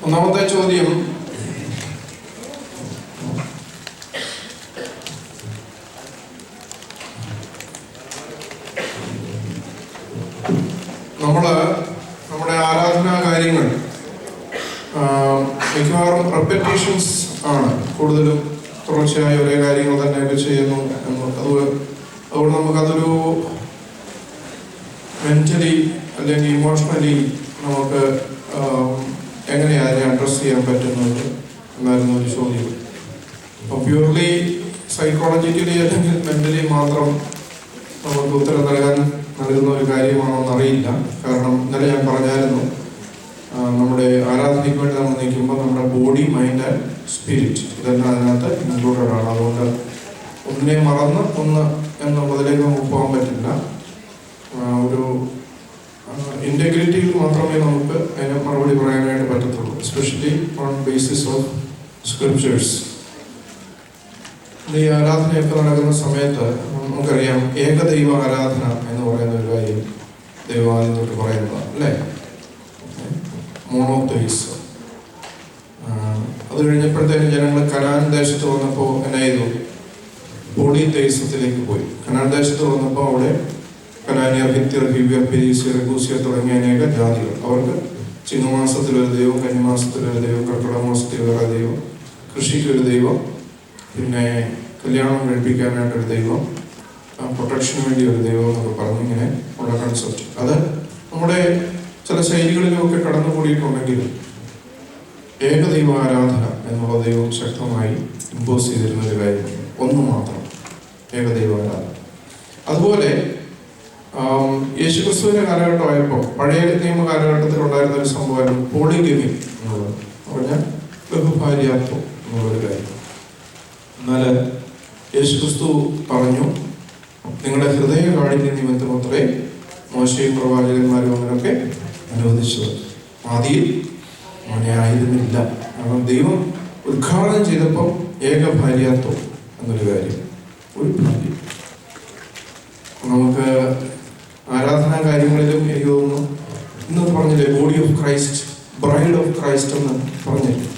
ഒന്നാമത്തെ ചോദ്യം, നമ്മുടെ ആരാധനാ കാര്യങ്ങൾ മിക്കവാറും റെപ്പറ്റേഷൻസ് ആണ്. കൂടുതലും തുടർച്ചയായ ഒരേ കാര്യങ്ങൾ തന്നെയൊക്കെ ചെയ്യുന്നു അതുകൊണ്ട് നമുക്കതൊരു മെന്റലി അല്ലെങ്കിൽ ഇമോഷണലി നമുക്ക് എങ്ങനെയാണ് അതിനെ അഡ്രസ് ചെയ്യാൻ പറ്റുന്നത് എന്നായിരുന്നു ഒരു ചോദ്യം. അപ്പോൾ പ്യൂർലി സൈക്കോളജിക്കലി അല്ലെങ്കിൽ മെന്റലി മാത്രം നമുക്ക് ഉത്തരം നൽകുന്ന ഒരു കാര്യമാണോന്ന് അറിയില്ല. കാരണം ഇന്നലെ ഞാൻ പറഞ്ഞായിരുന്നു, നമ്മുടെ ആരാധനയ്ക്ക് വേണ്ടി നമ്മൾ നിൽക്കുമ്പോൾ നമ്മുടെ ബോഡി, മൈൻഡ് ആൻഡ് സ്പിരിറ്റ് ഇതെല്ലാം അതിനകത്ത് ഇൻക്ലൂഡഡ് ആണ്. അതുകൊണ്ട് ഒന്നിനെ മറന്ന് ഒന്ന് എന്നുള്ളതിലേക്ക് നമുക്ക് പോകാൻ പറ്റില്ല. ഒരു ഇൻറ്റഗ്രിറ്റിയിൽ മാത്രമേ നമുക്ക് അതിന് മറുപടി പറയാനായിട്ട് പറ്റത്തുള്ളൂ, especially on basis of scriptures. ഈ ആരാധനയൊക്കെ നടക്കുന്ന സമയത്ത് നമുക്കറിയാം, ഏകദൈവ ആരാധന എന്ന് പറയുന്ന ഒരു കാര്യം ദൈവവാദം തൊട്ട് പറയുന്നതാണ്, അല്ലേ? മോണോതെയിസം. അത് കഴിഞ്ഞപ്പോഴത്തേക്കും ജനങ്ങൾ കനാൻ ദേശത്ത് വന്നപ്പോൾ എന്നാ ചെയ്തു? പോളിതെയിസത്തിലേക്ക് പോയി. കനാൻ ദേശത്ത് വന്നപ്പോൾ അവിടെ കനാനിയർ, ഹിത്യർ, ഹിവ്യർ, പെരീസിയർ, ഗൂസിയർ തുടങ്ങിയ അനേക ജാതികൾ. അവർക്ക് ചിങ്ങമാസത്തിലൊരു ദൈവം, കന്നിമാസത്തിലൊരു ദൈവം, കർക്കിടക മാസത്തിൽ വേറെ ദൈവം, കൃഷിക്കൊരു ദൈവം, പിന്നെ കല്യാണം കഴിപ്പിക്കാനായിട്ടൊരു ദൈവം, പ്രൊട്ടക്ഷന് വേണ്ടി ഒരു ദൈവം എന്നൊക്കെ പറഞ്ഞു ഇങ്ങനെ ഉള്ള കൺസെപ്റ്റ്. അത് നമ്മുടെ ചില ശൈലികളിലുമൊക്കെ കടന്നുകൂടിയിട്ടുണ്ടെങ്കിലും ഏകദൈവ ആരാധന എന്നുള്ള ദൈവം ശക്തമായി ഇമ്പോസ് ചെയ്തിരുന്ന ഒരു കാര്യം ഒന്ന് മാത്രം, ഏകദൈവ ആരാധന. അതുപോലെ യേശുക്രിസ്തുവിന്റെ കാലഘട്ടമായപ്പോൾ പഴയ നിയമ കാലഘട്ടത്തിൽ ഉണ്ടായിരുന്ന ഒരു സംഭവമായിരുന്നു പോളിഗമി എന്നുള്ളത്, പറഞ്ഞാൽ ബഹുഭാര്യാത്വം എന്നുള്ളൊരു കാര്യം. എന്നാൽ യേശുക്രിസ്തു പറഞ്ഞു, നിങ്ങളുടെ ഹൃദയ കാഠിന്യ നിമിത്തം അത്രേ മോശയും പ്രവാചകന്മാരും അങ്ങനെയൊക്കെ അനുവദിച്ചത്, ആദിയിൽ അങ്ങനെ ആയിരുന്നില്ല. കാരണം ദൈവം ഉദ്ഘാടനം ചെയ്തപ്പം ഏകഭാര്യാത്വം എന്നൊരു കാര്യം, ഒരു ഭാര്യ. നമുക്ക് ആരാധനാ കാര്യങ്ങളിലും എനിക്ക് തോന്നുന്നു ഇന്ന് പറഞ്ഞില്ലേ, body of Christ, bride of Christ എന്ന് പറഞ്ഞില്ലേ.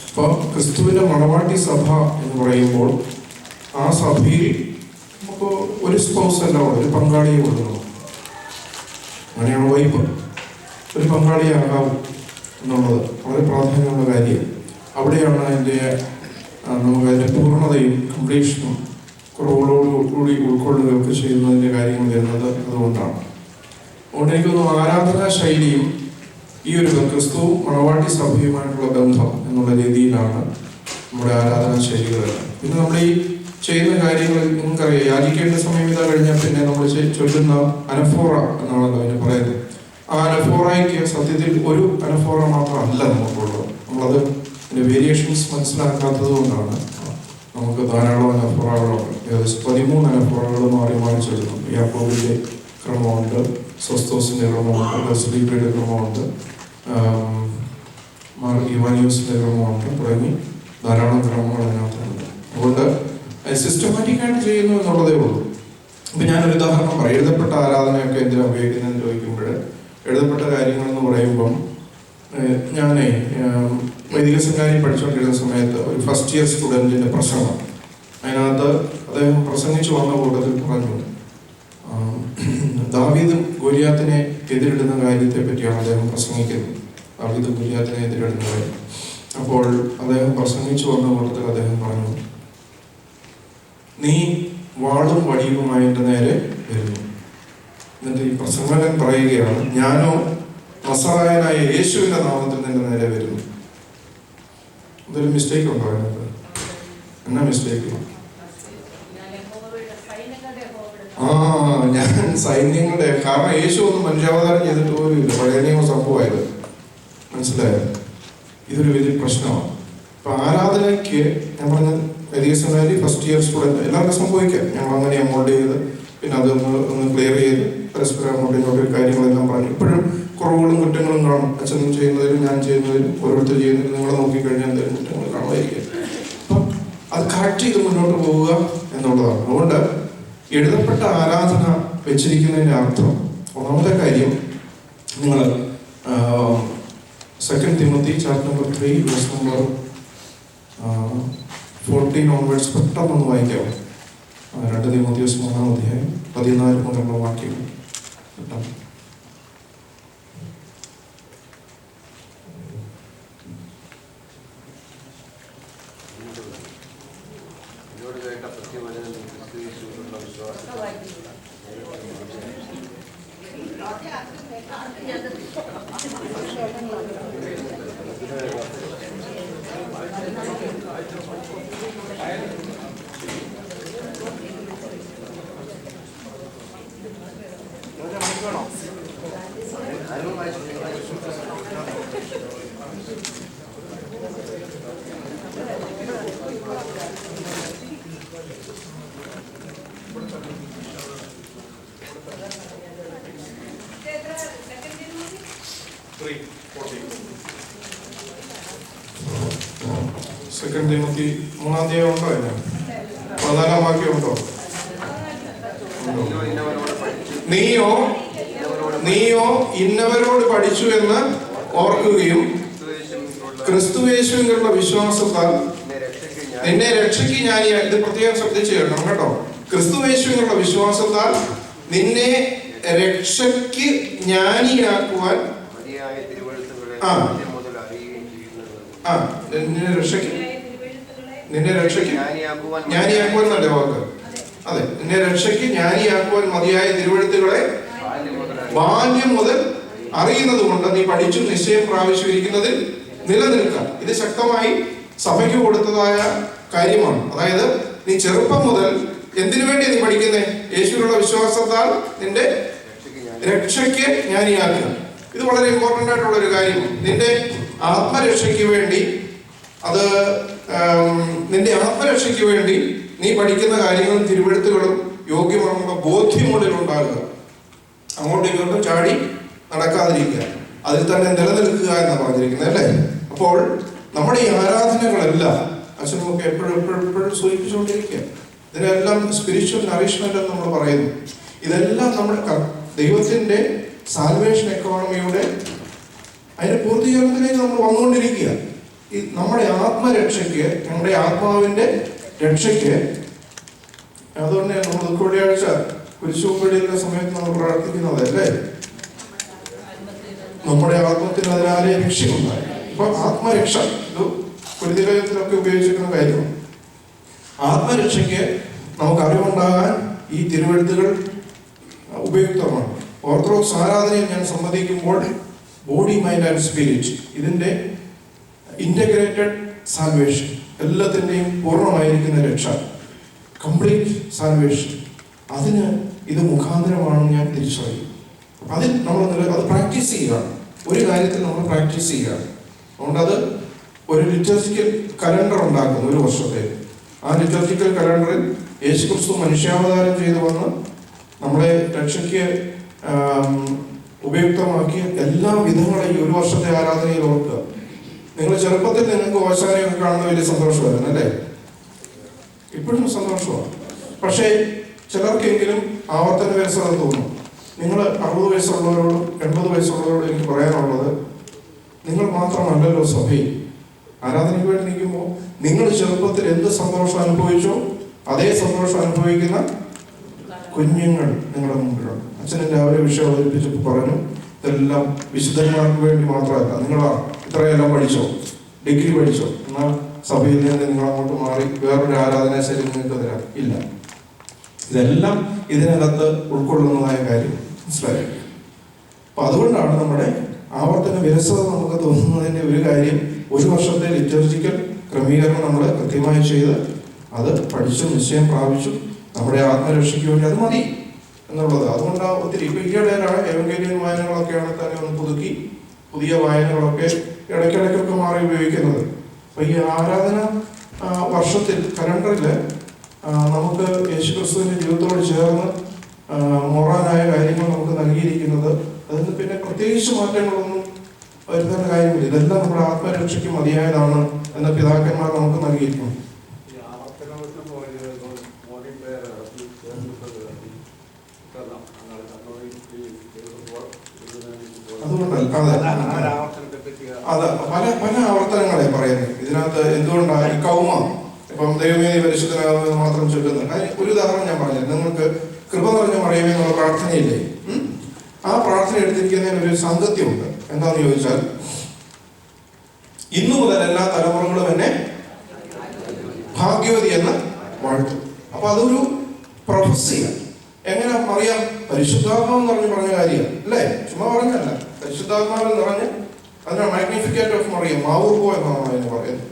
അപ്പോൾ ക്രിസ്തുവിൻ്റെ മണവാട്ടി സഭ എന്ന് പറയുമ്പോൾ ആ സഭയിൽ നമുക്ക് ഒരു സ്പൗസ് അല്ല, ഒരു പങ്കാളിയെ കൊടുക്കണം. അങ്ങനെയാണ് വൈബ്, ഒരു പങ്കാളിയാകാവും എന്നുള്ളത് വളരെ പ്രാധാന്യമുള്ള കാര്യം. അവിടെയാണ് നമുക്കതിൻ്റെ പൂർണ്ണതയും കംപ്ലീഷനും കുറവുകളോടുകൂടി ഉൾക്കൊള്ളുകയൊക്കെ ചെയ്യുന്നതിൻ്റെ കാര്യങ്ങൾ വരുന്നത് അതുകൊണ്ടാണ്. അതുകൊണ്ട് എനിക്കൊന്നും ആരാധനാ ശൈലിയും ഈ ഒരു ക്രിസ്തു മണവാട്ടി സഭയുമായിട്ടുള്ള ബന്ധം എന്നുള്ള രീതിയിലാണ് നമ്മുടെ ആരാധനാ ശൈലികളെല്ലാം. പിന്നെ നമ്മൾ ഈ ചെയ്യുന്ന കാര്യങ്ങൾ നിങ്ങൾക്കറിയാം, യാചിക്കേണ്ട സമയം ഇതാ കഴിഞ്ഞാൽ പിന്നെ നമ്മൾ ചൊല്ലുന്ന അനഫോറ എന്നാണല്ലോ അതിന് പറയുന്നത്. ആ അനഫോറയ്ക്ക് സത്യത്തിൽ ഒരു അനഫോറ മാത്രമല്ല നമുക്കുള്ളത്. നമ്മളത് അതിൻ്റെ വേരിയേഷൻസ് മനസ്സിലാക്കാത്തത് കൊണ്ടാണ് നമുക്ക് ധാരാളം അനഫോറകളുണ്ട്. 13 അനഫോറകൾ മാറി മാറി ചൊല്ലുന്നുണ്ട്. യാക്കോബിൻ്റെ ക്രമമുണ്ട്, സ്വസ്തോസിൻ്റെ ക്രമമുണ്ട്, ഗസ്ലീബയുടെ ക്രമമുണ്ട്, ഇവാനിയോസിൻ്റെ ക്രമമുണ്ട്, തുടങ്ങി ധാരാളം ക്രമങ്ങൾ അതിനകത്തുണ്ട്. അതുകൊണ്ട് സിസ്റ്റമാറ്റിക്കായിട്ട് ചെയ്യുന്നു എന്നുള്ളതേ ഉള്ളൂ. ഇപ്പം ഞാനൊരു ഉദാഹരണം പറയാം. എഴുതപ്പെട്ട ആരാധനയൊക്കെ എന്തിനാണ് ഉപയോഗിക്കുന്നതെന്ന് ചോദിക്കുമ്പോൾ, എഴുതപ്പെട്ട കാര്യങ്ങളെന്ന് പറയുമ്പം ഞാൻ വൈദിക സെമിനാരിൽ പഠിച്ചുകൊണ്ടിരുന്ന സമയത്ത് ഒരു ഫസ്റ്റ് ഇയർ സ്റ്റുഡൻറ്റിൻ്റെ പ്രസംഗം, അതിനകത്ത് അദ്ദേഹം പ്രസംഗിച്ചു വന്ന കൂട്ടത്തിൽ പറഞ്ഞു, ദാവീദ് ഗോലിയാത്തിനെ എതിരിടുന്ന കാര്യത്തെ പറ്റിയാണ് അദ്ദേഹം പ്രസംഗിക്കുന്നത്. ദാവീദ് ഗോലിയാത്തിനെ എതിരിടുന്ന കാര്യം. അപ്പോൾ അദ്ദേഹം പ്രസംഗിച്ചു വന്ന കൂട്ടത്തിൽ അദ്ദേഹം പറഞ്ഞു, നീ വാളും വടിയുമായി എൻ്റെ നേരെ വരുന്നു. എന്നിട്ട് ഈ പ്രസംഗകൻ പറയുകയാണ്, ഞാനോ നസറായനായ യേശുവിൻ്റെ നാമത്തിൽ നിന്റെ നേരെ വരുന്നു. അതൊരു മിസ്റ്റേക്ക് ഉണ്ടോ അതിനകത്ത്? എന്നാ മിസ്റ്റേക്ക്? ഞാൻ സൈന്യങ്ങളുടെ, കാരണം യേശു ഒന്നും മനുഷ്യാവതാരം ചെയ്തിട്ട് പോലും ഇല്ല. പഴയ നിയമ സംഭവമായത്, മനസ്സിലായത്? ഇതൊരു വലിയ പ്രശ്നമാണ്. ഇപ്പൊ ആരാധനയ്ക്ക് ഞാൻ പറഞ്ഞ വൈദിക സെമിനാരി ഫസ്റ്റ് ഇയർ സ്റ്റുഡൻറ്റ് എല്ലാവർക്കും സംഭവിക്കാം. ഞങ്ങൾ അങ്ങനെ മോൾഡ് ചെയ്ത് പിന്നെ അതൊന്ന് ക്ലിയർ ചെയ്ത് പരസ്പരം അങ്ങോട്ടും കാര്യങ്ങളെല്ലാം പറഞ്ഞു. ഇപ്പോഴും കുറവുകളും കുറ്റങ്ങളും കാണും. അച്ഛനും ചെയ്യുന്നതിലും ഞാൻ ചെയ്യുന്നതിലും ഓരോരുത്തർ ചെയ്യുന്നതിലും നിങ്ങൾ നോക്കിക്കഴിഞ്ഞാൽ എന്തെങ്കിലും കുറ്റങ്ങൾ കാണുമായിരിക്കും. അപ്പം അത് കറക്റ്റ് ചെയ്ത് മുന്നോട്ട് പോവുക എന്നുള്ളതാണ്. അതുകൊണ്ട് എഴുതപ്പെട്ട ആരാധന വെച്ചിരിക്കുന്നതിൻ്റെ അർത്ഥം, ഒന്നാമത്തെ കാര്യം, നിങ്ങൾ 2 Timothy chapter number 3 verse number 14 onwards പെട്ടെന്നൊന്ന് വായിക്കാം. 2 തിമോത്തിയോസ് 3-ാം അധ്യായം 14 മുതലുള്ള വാക്യങ്ങൾ പെട്ടെന്ന്. സെക്കൻഡ് തിമോത്തി 3-ാം അധ്യായം ഉണ്ടോ? അതിന് 14-ാം വാക്യം ഉണ്ടോ? നീയോ ഇന്നവരോട് പഠിച്ചു എന്ന് ഓർക്കുകയും ക്രിസ്തുയേശുവിലുള്ള വിശ്വാസത്താൽ നിന്നെ രക്ഷയ്ക്ക് ജ്ഞാനിയായി, ഇത് പ്രത്യേകം ശ്രദ്ധിച്ചു കേൾക്കണം കേട്ടോ, ക്രിസ്തുയേശുവിനുള്ള വിശ്വാസത്താൽ നിന്നെ രക്ഷയ്ക്ക് ജ്ഞാനിയാക്കുവാൻ നിന്നെ രക്ഷയ്ക്ക് ജ്ഞാനിയാക്കുവാൻ നല്ല വാക്ക്. അതെ, നിന്നെ രക്ഷയ്ക്ക് ജ്ഞാനിയാക്കുവാൻ മതിയായ തിരുവെഴുത്തുകളെ ബാല്യം മുതൽ അറിയുന്നത് കൊണ്ട് നീ പഠിച്ചു നിശ്ചയം പ്രാപിച്ചിരിക്കുന്നതിൽ നിലനിൽക്കുക. ഇത് ശക്തമായി സഭയ്ക്ക് കൊടുത്തതായ കാര്യമാണ്. അതായത് നീ ചെറുപ്പം മുതൽ എന്തിനു വേണ്ടി നീ പഠിക്കുന്നേ? യേശുവിനുള്ള വിശ്വാസത്താൽ നിന്റെ രക്ഷയ്ക്ക് ജ്ഞാനിയാക്കുക. ഇത് വളരെ ഇമ്പോർട്ടൻ്റ് ആയിട്ടുള്ള ഒരു കാര്യമാണ്. നിന്റെ ആത്മരക്ഷയ്ക്ക് വേണ്ടി നിന്റെ ആത്മരക്ഷയ്ക്ക് വേണ്ടി നീ പഠിക്കുന്ന കാര്യങ്ങളും തിരുവെഴുത്തുകളും യോഗ്യമാണെന്നുള്ള ബോധ്യമുള്ളിൽ ഉണ്ടാകുക. അങ്ങോട്ടും ഇങ്ങോട്ടും ചാടി നടക്കാതിരിക്കുക, അതിൽ തന്നെ നിലനിൽക്കുക എന്നാണ് പറഞ്ഞിരിക്കുന്നത്, അല്ലേ? അപ്പോൾ നമ്മുടെ ഈ ആരാധനകളെല്ലാം അച്ഛനുമൊക്കെ എപ്പോഴും സൂചിപ്പിച്ചുകൊണ്ടിരിക്കുക. ഇതിനെല്ലാം സ്പിരിച്വൽ നറിഷ്മെന്റ് എന്ന് നമ്മൾ പറയുന്നു. ഇതെല്ലാം നമ്മുടെ ദൈവത്തിന്റെ സാൽവേഷൻ എക്കോണമിയുടെ അതിന്റെ പൂർത്തീകരണത്തിലേക്ക് നമ്മൾ വന്നുകൊണ്ടിരിക്കുക. ഈ നമ്മുടെ ആത്മരക്ഷയ്ക്ക്, നമ്മുടെ ആത്മാവിന്റെ രക്ഷയ്ക്ക്, അതുകൊണ്ട് നമ്മൾ ദുഃഖവെള്ളിയാഴ്ച കുരിശുപടിയുടെ സമയത്ത് നമ്മൾ പ്രാർത്ഥിക്കുന്നത്, അല്ലേ? നമ്മുടെ ആത്മത്തിന് അതിനാലെ രക്ഷയുണ്ടായി. ഇപ്പൊ ആത്മരക്ഷ ഇത് കുരുതിലയത്തിലൊക്കെ ഉപയോഗിച്ചിരിക്കുന്ന കാര്യമാണ്. ആത്മരക്ഷയ്ക്ക് നമുക്ക് അറിവുണ്ടാകാൻ ഈ തിരുവെഴുത്തുകൾ ഉപയുക്തമാണ്. ഓർത്തഡോക്സ് ആരാധനയിൽ ഞാൻ സംബന്ധിക്കുമ്പോൾ ബോഡി, മൈൻഡ് ആൻഡ് സ്പിരിറ്റ്, ഇതിന്റെ ഇന്റഗ്രേറ്റഡ് സാൽവേഷൻ, എല്ലാത്തിൻ്റെയും പൂർണ്ണമായിരിക്കുന്ന രക്ഷ, കംപ്ലീറ്റ് സാൽവേഷൻ, അതിന് ഇത് മുഖാന്തരമാണെന്ന് ഞാൻ തിരിച്ചറിയും. അതിൽ നമ്മൾ അത് പ്രാക്ടീസ് ചെയ്യുകയാണ്. ഒരു കാര്യത്തിൽ നമ്മൾ പ്രാക്ടീസ് ചെയ്യുകയാണ്. അതുകൊണ്ട് അത് ഒരു ലിറ്റർജിക്കൽ കലണ്ടർ ഉണ്ടാക്കുന്നു ഒരു വർഷത്തെ. ആ ലിറ്റർജിക്കൽ കലണ്ടറിൽ യേശുക്രിസ്തു മനുഷ്യാവതാരം ചെയ്തു വന്ന് നമ്മളെ രക്ഷയ്ക്ക് ഉപയുക്തമാക്കിയ എല്ലാ വിധങ്ങളെയും ഒരു വർഷത്തെ ആരാധനയിൽ ഓർക്കുക. നിങ്ങൾ ചെറുപ്പത്തിൽ നിങ്ങൾക്ക് ഓശാനയൊക്കെ കാണുന്ന വലിയ സന്തോഷമായിരുന്നു, അല്ലേ? ഇപ്പോഴും സന്തോഷമാണ്. പക്ഷേ ചിലർക്കെങ്കിലും ആവർത്തന വിരസത തോന്നും. നിങ്ങൾ 60 വയസ്സുള്ളവരോടും 80 വയസ്സുള്ളവരോടും എനിക്ക് പറയാനുള്ളത്, നിങ്ങൾ മാത്രമല്ലല്ലോ സഭയിൽ ആരാധനയ്ക്ക് വേണ്ടി നിൽക്കുമ്പോൾ നിങ്ങൾ ചെറുപ്പത്തിൽ എന്ത് സന്തോഷം അനുഭവിച്ചോ അതേ സന്തോഷം അനുഭവിക്കുന്ന കുഞ്ഞുങ്ങൾ നിങ്ങളുടെ മുമ്പിലുണ്ട്. അച്ഛനെ രാവിലെ വിഷയം അവതരിപ്പിച്ചപ്പോൾ പറഞ്ഞു, ഇതെല്ലാം വിശുദ്ധന്മാർക്ക് വേണ്ടി മാത്രമല്ല, നിങ്ങൾ ഇത്രയെല്ലാം പഠിച്ചോ, ഡിഗ്രി പഠിച്ചോ, എന്നാൽ സഭയിൽ നിന്ന് നിങ്ങൾ അങ്ങോട്ട് മാറി വേറൊരു ആരാധനാ ശൈലി നിങ്ങൾക്ക് തരാം, ഇല്ല. ഇതെല്ലാം ഇതിനകത്ത് ഉൾക്കൊള്ളുന്നതായ കാര്യം മനസ്സിലായി. അപ്പൊ അതുകൊണ്ടാണ് നമ്മുടെ ആവർത്തന വിരസത നമുക്ക് തോന്നുന്നതിന്റെ ഒരു കാര്യം, ഒരു വർഷത്തെ ലിറ്റർജിക്കൽ ക്രമീകരണം നമ്മൾ കൃത്യമായി ചെയ്ത് അത് പഠിച്ചു നിശ്ചയം പ്രാപിച്ചു നമ്മുടെ ആത്മരക്ഷയ്ക്ക് വേണ്ടി അത് മതി എന്നുള്ളത്. അതുകൊണ്ടാണ് ഒത്തിരി ഇപ്പൊ ഈയിടെ എവങ്കേലിയൻ വായനകളൊക്കെയാണ് തന്നെ ഒന്ന് പുതുക്കി പുതിയ വായനകളൊക്കെ ഇടയ്ക്കിടയ്ക്കൊക്കെ മാറി ഉപയോഗിക്കുന്നത്. അപ്പൊ ഈ ആരാധന വർഷത്തിൽ കലണ്ടറിൽ നമുക്ക് യേശുക്രിസ്തുവിന്റെ ജീവിതത്തോട് ചേർന്ന് മോറാനായ കാര്യങ്ങൾ നമുക്ക് നൽകിയിരിക്കുന്നത്, അതിന് പിന്നെ പ്രത്യേകിച്ച് മാറ്റങ്ങളൊന്നും വരുത്തേണ്ട കാര്യമില്ല. ഇതെല്ലാം നമ്മുടെ ആത്മരക്ഷയ്ക്ക് മതിയായതാണ് എന്ന പിതാക്കന്മാർ നമുക്ക് നൽകിയിരിക്കുന്നു. അതുകൊണ്ടല്ല, അതെ, അത് പല പല ആവർത്തനങ്ങളെ പറയുന്നത്. ഇതിനകത്ത് എന്തുകൊണ്ടാണ് ഈ കൗമ ഇപ്പം ദൈവമേ പരിശുദ്ധനാകുന്നത് മാത്രം ചൊല്ലുന്നത്? ഒരു ഉദാഹരണം ഞാൻ പറഞ്ഞത്, നിങ്ങൾക്ക് കൃപ നിറഞ്ഞ മറിയമേ എന്നുള്ള പ്രാർത്ഥനയില്ലേ, ആ പ്രാർത്ഥന എടുത്തിരിക്കുന്നതിന് ഒരു സാങ്കത്യമുണ്ട്. എന്താണെന്ന് ചോദിച്ചാൽ, ഇന്നു മുതൽ എല്ലാ തലമുറകളും എന്നെ ഭാഗ്യവതി എന്ന് വാഴ്ത്തും. അപ്പൊ അതൊരു പ്രൊഫസിയാണ്. എങ്ങനെ അറിയാം? പരിശുദ്ധാത്മാവ് പറഞ്ഞ കാര്യം അല്ലേ, ചുമ്മാ പറഞ്ഞല്ല. പരിശുദ്ധാത്മാവിൽ നിറഞ്ഞ് അതിനാ മാഗ്നിഫിക്കറ്റ് ഓഫ് മറിയം, മാവൂർഗോ എന്നാണ് അതിന് പറയുന്നത്.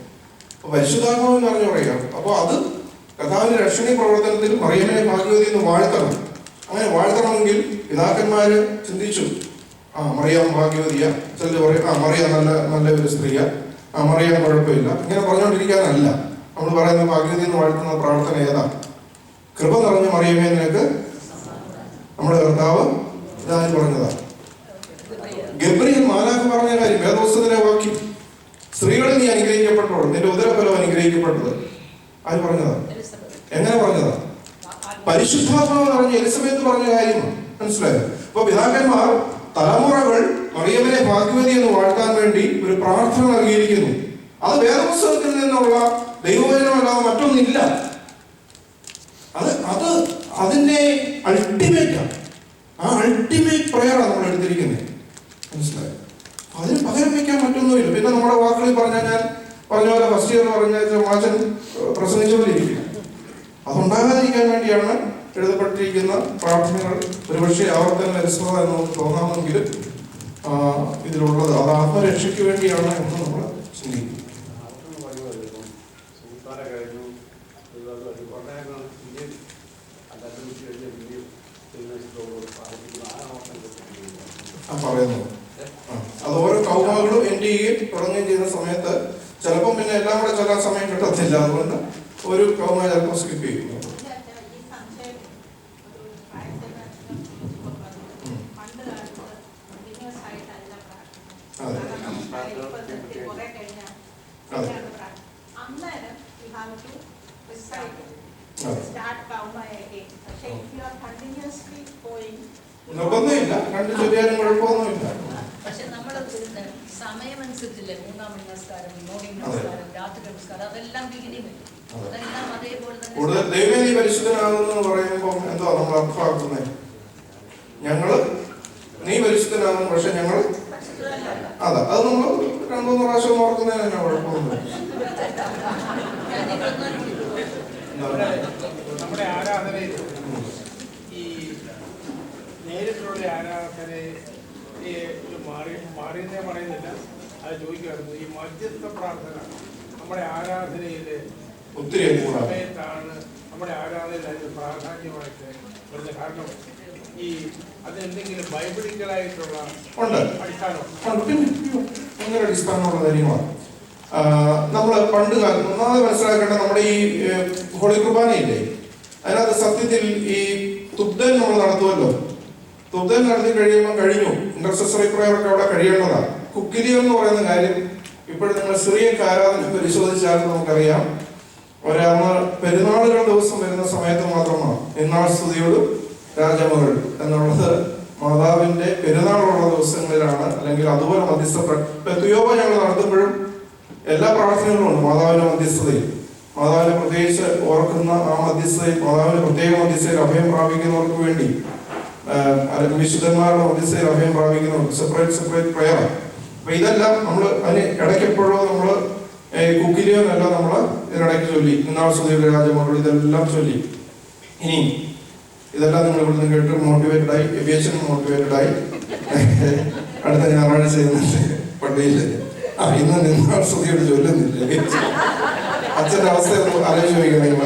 അപ്പൊ പരിശുദ്ധാത്മാവ് നിറഞ്ഞു പറയാം. അപ്പൊ അത് കർത്താവിന്റെ രക്ഷണീയ പ്രവർത്തനത്തിൽ മറിയമ്മയെ ഭാഗ്യവതി എന്ന് വാഴ്ത്തണം. അങ്ങനെ വാഴ്ത്തണമെങ്കിൽ പിതാക്കന്മാര് ചിന്തിച്ചു, മറിയാം ഭാഗ്യവതിയ, ചിലർ പറയും മറിയാം നല്ല ഒരു സ്ത്രീയാ, മറിയാൻ കുഴപ്പമില്ല. ഇങ്ങനെ പറഞ്ഞുകൊണ്ടിരിക്കാനല്ല നമ്മൾ പറയുന്ന ഭാഗ്യവതി എന്ന് വാഴ്ത്തുന്ന പ്രാർത്ഥന ഏതാ? കൃപ നിറഞ്ഞ മറിയമേ നിനക്ക് നമ്മുടെ കർത്താവ് ഇതായി പറഞ്ഞതാ. ഗബ്രിയേൽ മാലാഖ പറഞ്ഞ കാര്യം വേദപുസ്തകത്തിലെ വാക്യം, സ്ത്രീകളിൽ നീ അനുഗ്രഹിക്കപ്പെട്ടോളൂ, നിന്റെ ഉദരഫലം അനുഗ്രഹിക്കപ്പെട്ടത്. ആര് പറഞ്ഞതാ? എങ്ങനെ പറഞ്ഞതാ? പരിശുദ്ധാത്മാവ് പറഞ്ഞ എലിസബത്ത് പറഞ്ഞ കാര്യമാണ്. മനസ്സിലായോ? അപ്പൊ പിതാക്കന്മാർ തലമുറകൾ മറിയമ്മനെ ഭാഗ്യവതി എന്ന് വാഴ്ത്താൻ വേണ്ടി ഒരു പ്രാർത്ഥന നൽകിയിരിക്കുന്നു. അത് വേദപുസ്തകത്തിൽ നിന്നുള്ള ദൈവവചനമല്ലാതെ മറ്റൊന്നില്ല. അത് അതിന്റെ അൾട്ടിമേറ്റാണ്. ആ അൾട്ടിമേറ്റ് പ്രയറാണ് നമ്മൾ എടുത്തിരിക്കുന്നത്. മനസ്സിലായോ? അതിന് പകരം വയ്ക്കാൻ മറ്റൊന്നുമില്ല. പിന്നെ നമ്മുടെ വാക്കുകളിൽ പറഞ്ഞാൽ, ഞാൻ പറഞ്ഞ പോലെ ഫസ്റ്റ് ഇയർ പറഞ്ഞ മാച്ചൻ പ്രസംഗിച്ച പോലെ ഇരിക്കും. അതുണ്ടാകാതിരിക്കാൻ വേണ്ടിയാണ് എഴുതപ്പെട്ടിരിക്കുന്ന പ്രാർത്ഥനകൾ. ഒരുപക്ഷെ ആവർത്തന രസത എന്ന് നമുക്ക് തോന്നാമെങ്കിലും ഇതിലുള്ളത് അത് ആത്മരക്ഷയ്ക്ക് വേണ്ടിയാണ് എന്ന് നമ്മൾ ചിന്തിക്കും. പറയുന്നു അത് ഓരോ കൗമാകളും എൻ്റെ തുടങ്ങുകയും ചെയ്യുന്ന സമയത്ത് ചിലപ്പം പിന്നെ എല്ലാം കൂടെ ചെല്ലാൻ സമയം കിട്ടത്തില്ല. അതുകൊണ്ട് ഒരു കൗമ ചിലപ്പോൾ സ്കിപ്പ് ചെയ്യും. നിർബന്ധമില്ല, കണ്ടു ചൊല്ലിയാലും കുഴപ്പമൊന്നുമില്ല. പക്ഷെ നമ്മള് സമയമനുസരിച്ചില്ലേ, മൂന്നാം നമസ്കാരം, മോർണിംഗ് നമസ്കാരം, രാത്രി നമസ്കാരം, അതെല്ലാം അതെല്ലാം അതേപോലെ തന്നെ. കൂടുതൽ ദൈവമേ നീ പരിശുദ്ധനാകുന്നു പറയുമ്പോൾ എന്തോ നമ്മൾ അർത്ഥമാക്കുന്നത്, ഞങ്ങള് നീ പരിശുദ്ധനാകുന്നു, പക്ഷെ ഞങ്ങൾ അതാ. അത് നമ്മൾ 2-3 പ്രാവശ്യം ഓർക്കുന്നതിന് തന്നെ കുഴപ്പമൊന്നുമില്ല. നമ്മുടെ ആരാധനയിൽ ഈ നേരിട്ടുള്ള ആരാധനയെ മാറിയെന്നേ പറയുന്നില്ല, അത് ചോദിക്കുമായിരുന്നു. ഈ മധ്യസ്ഥ പ്രാർത്ഥന നമ്മുടെ ആരാധനയിൽ ഒത്തിരി സമയത്താണ് നമ്മുടെ ആരാധനയിൽ അതിന് പ്രാധാന്യമായിട്ട് വരുന്നത്. കാരണം ഈ അതെന്തെങ്കിലും ബൈബിളിക്കലായിട്ടുള്ള അടിസ്ഥാനമുള്ള കാര്യങ്ങളാണ്. നമ്മൾ പണ്ട് കാലം ഒന്നാമത് മനസ്സിലാക്കേണ്ട, നമ്മുടെ ഈ ഹോളി കുർബാനയില്ലേ, അതിനകത്ത് സത്യത്തിൽ ഈ തുബ്ദൻ നമ്മൾ നടത്തുമല്ലോ. തുബ്ദൻ നടത്തി കഴിയുമ്പോൾ കഴിഞ്ഞു, ഇന്റർസെസറി പ്രയർ ഒക്കെ അവിടെ കഴിയേണ്ടതാണ്. കുക്കിലിയോ എന്ന് പറയുന്ന കാര്യം ഇപ്പോഴും നിങ്ങൾ സിറിയക്ക് ആരാധന പരിശോധിച്ചാൽ നമുക്കറിയാം. ഒരന്ന് പെരുന്നാളുകൾ ദിവസം വരുന്ന സമയത്ത് മാത്രമാണ് ഇന്നാൾ സ്തുതിയോടും രാജമകൾ എന്നുള്ളത് മാതാവിന്റെ പെരുന്നാളുള്ള ദിവസങ്ങളിലാണ്. അല്ലെങ്കിൽ അതുപോലെ മധ്യസ്ഥ തുയോബ ഞങ്ങൾ നടത്തുമ്പോഴും എല്ലാ പ്രാർത്ഥനകളും ഉണ്ട് മാതാവിന്റെ മധ്യസ്ഥതയിൽ. മാതാവിനെ പ്രത്യേകിച്ച് ഓർക്കുന്ന ആ മധ്യസ്ഥതയിൽ, മാതാവിന്റെ പ്രത്യേക മധ്യസ്ഥയിൽ അഭയം പ്രാപിക്കുന്നവർക്ക് വേണ്ടി, അല്ലെങ്കിൽ വിശുദ്ധന്മാരുടെ മധ്യസ്ഥയിൽ അഭയം പ്രാപിക്കുന്നവർക്ക് സെപ്പറേറ്റ് പ്രയർ. അപ്പൊ ഇതെല്ലാം നമ്മൾ അതിന് ഇടയ്ക്കെപ്പോഴോ നമ്മൾ കുക്കിലിയോനല്ല നമ്മൾ ഇതിനിടയ്ക്ക് ചൊല്ലി, ഇന്നാൾ സ്തുതിയുടെ രാജമകൾ, ഇതെല്ലാം ചൊല്ലി. ഇനി ഇതെല്ലാം നിങ്ങൾ ഇവിടുന്ന് കേട്ട് മോട്ടിവേറ്റഡായി, എവിയേഷൻ മോട്ടിവേറ്റഡായി അടുത്ത ഞായറാഴ്ച പള്ളിയിൽ ഇന്ന് നിന്നാൾ സ്തുതിയോട് ചൊല്ലുന്നില്ല. അച്ഛൻ്റെ അവസ്ഥ ആലോചിച്ച് ചോദിക്കണമെങ്കിൽ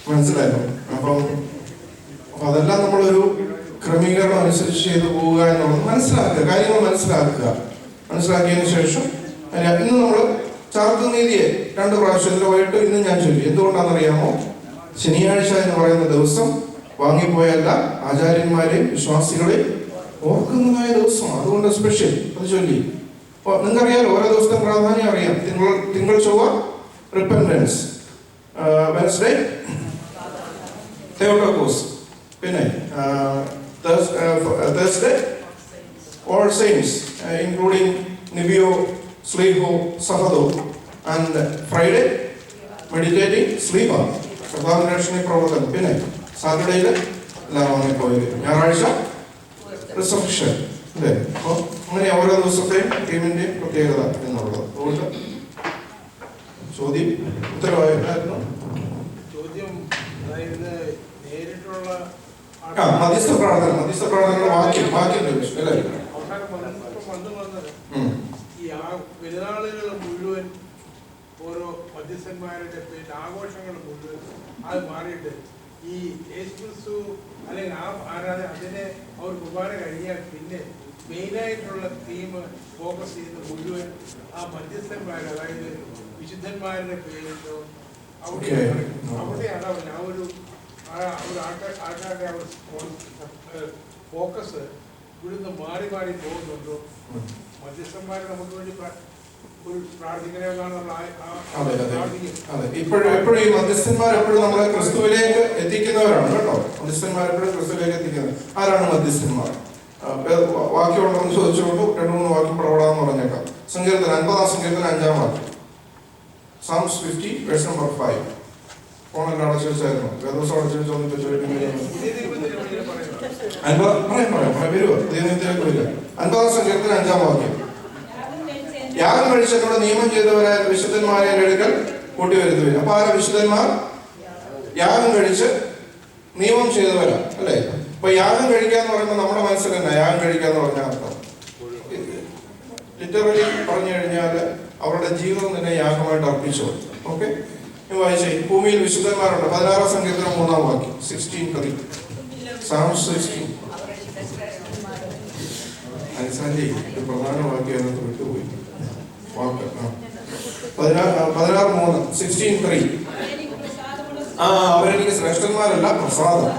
മനസ്സിലായോ? അപ്പം അതെല്ലാം നമ്മളൊരു ക്രമീകരണം അനുസരിച്ച് ചെയ്തു പോവുക എന്നുള്ളത് മനസ്സിലാക്കുക, കാര്യങ്ങൾ മനസ്സിലാക്കിയതിനു ശേഷം ഇന്ന് നമ്മൾ ചാർത്തുനീതിയെ 2 പ്രാവശ്യം പോയിട്ട് ഇന്ന് ഞാൻ ചൊല്ലി. എന്തുകൊണ്ടാണെന്നറിയാമോ? ശനിയാഴ്ച എന്ന് പറയുന്ന ദിവസം വാങ്ങിപ്പോയല്ല ആചാര്യന്മാരെയും വിശ്വാസികളെയും ഓർക്കുന്നതായ ദിവസമാണ്. അതുകൊണ്ട് സ്പെഷ്യൽ അത് ചൊല്ലി. അപ്പോൾ നിങ്ങൾക്കറിയാലോ, ഓരോ ദിവസത്തെ പ്രാധാന്യം അറിയാം. തിങ്കൾ ചൊവ്വ റിപ്പൻറ്റൻസ്, വെൻസ്ഡേ തെയോട്ടോക്കോസ്, പിന്നെ Thursday all saints, including Nibio, Sliho, Sahado, and Friday, meditating, sleep on. കർത്താവിന്റെ രക്ഷണീയ പ്രവർത്തനം. പിന്നെ സാറ്റർഡേയില് എല്ലാവരും പോയി ഞായറാഴ്ച റിസപ്ഷൻ അല്ലേ? അപ്പോൾ അങ്ങനെ ഓരോ ദിവസത്തെയും ടീമിന്റെയും പ്രത്യേകത എന്നുള്ളത്. അതുകൊണ്ട് ചോദ്യം ഉത്തരവായിരുന്നു മധ്യസ്ഥ പ്രാർത്ഥനയുടെ വാക്യം ലഭിച്ചു അല്ലേ? ഈ പെരുന്നാളുകൾ മുഴുവൻ ഓരോ മധ്യസ്ഥന്മാരുടെ പേരിൽ ആഘോഷങ്ങൾ മുഴുവൻ അത് മാറിയിട്ട് ഈ യേശുക്രിസ്തു അല്ലെങ്കിൽ ആ ആരാധന അതിനെ അവർ കുർബാന കഴിഞ്ഞാൽ പിന്നെ മെയിനായിട്ടുള്ള തീം ഫോക്കസ് ചെയ്യുന്ന മുഴുവൻ ആ മധ്യസ്ഥന്മാർ, അതായത് വിശുദ്ധന്മാരുടെ പേരിലോ അവിടെയാണ് അവർ ആൾക്കാരുടെ ഫോക്കസ് ഇവിടുന്ന് മാറി മാറി പോകുന്നുണ്ടോ? മധ്യസ്ഥന്മാർ നമുക്ക് വേണ്ടി എപ്പോഴും ഈ മധ്യസ്ഥന്മാർ എപ്പോഴും നമ്മളെ ക്രിസ്തുവിലേക്ക് എത്തിക്കുന്നവരാണ് കേട്ടോ. മധ്യസ്ഥന്മാർ എപ്പോഴും ക്രിസ്തുവിലേക്ക് എത്തിക്കുന്നത്. ആരാണ് മധ്യസ്ഥന്മാർ? വാക്യം ഉണ്ടെന്ന് ചോദിച്ചുകൊണ്ട് 2-3 വാക്യം പ്രവടാന്ന് പറഞ്ഞേക്കാം. സങ്കീർത്തനം 50 സങ്കീർത്തനം 5 വാക്യം, Psalms 50 verse number 5. ഫോണെല്ലാം അടച്ചു വെച്ചായിരുന്നു. വേദോസം അടച്ചു വെച്ചോന്നിട്ട് ചോദിക്കുന്നത് വരുവോ? പുതിയ നിയമത്തിലേക്ക് വരിക. 50 സങ്കീർത്തനം 5 വാക്യം, യാഗം കഴിച്ചവരോട് നിയമം ചെയ്തവരായ വിശുദ്ധന്മാരെ എടുക്കൽ കൂട്ടിവരുത്തുവില്ല. അപ്പൊ ആരാ വിശുദ്ധന്മാർ? യാഗം കഴിച്ച് നിയമം ചെയ്തവരാ അല്ലെ? അപ്പൊ യാഗം കഴിക്കാന്ന് പറയുമ്പോൾ നമ്മുടെ മനസ്സിൽ തന്നെ യാഗം കഴിക്കാന്ന് പറഞ്ഞാൽ അർത്ഥം ലിറ്ററലി പറഞ്ഞു കഴിഞ്ഞാൽ അവരുടെ ജീവിതം തന്നെ യാഗമായിട്ട് അർപ്പിച്ചു. ഓക്കെ, വായിച്ചേ. ഭൂമിയിൽ വിശുദ്ധന്മാരുണ്ട്. 16 സങ്കീർത്തനം 3 വാക്യം, 16:3, Psalms 16. അനുസാരി ഒരു പ്രധാന വാക്യം അതിനകത്ത് വിട്ടുപോയി. 16:3, 16:3. അവരെനിക്ക് ശ്രേഷ്ഠന്മാരല്ല, പ്രസാദം.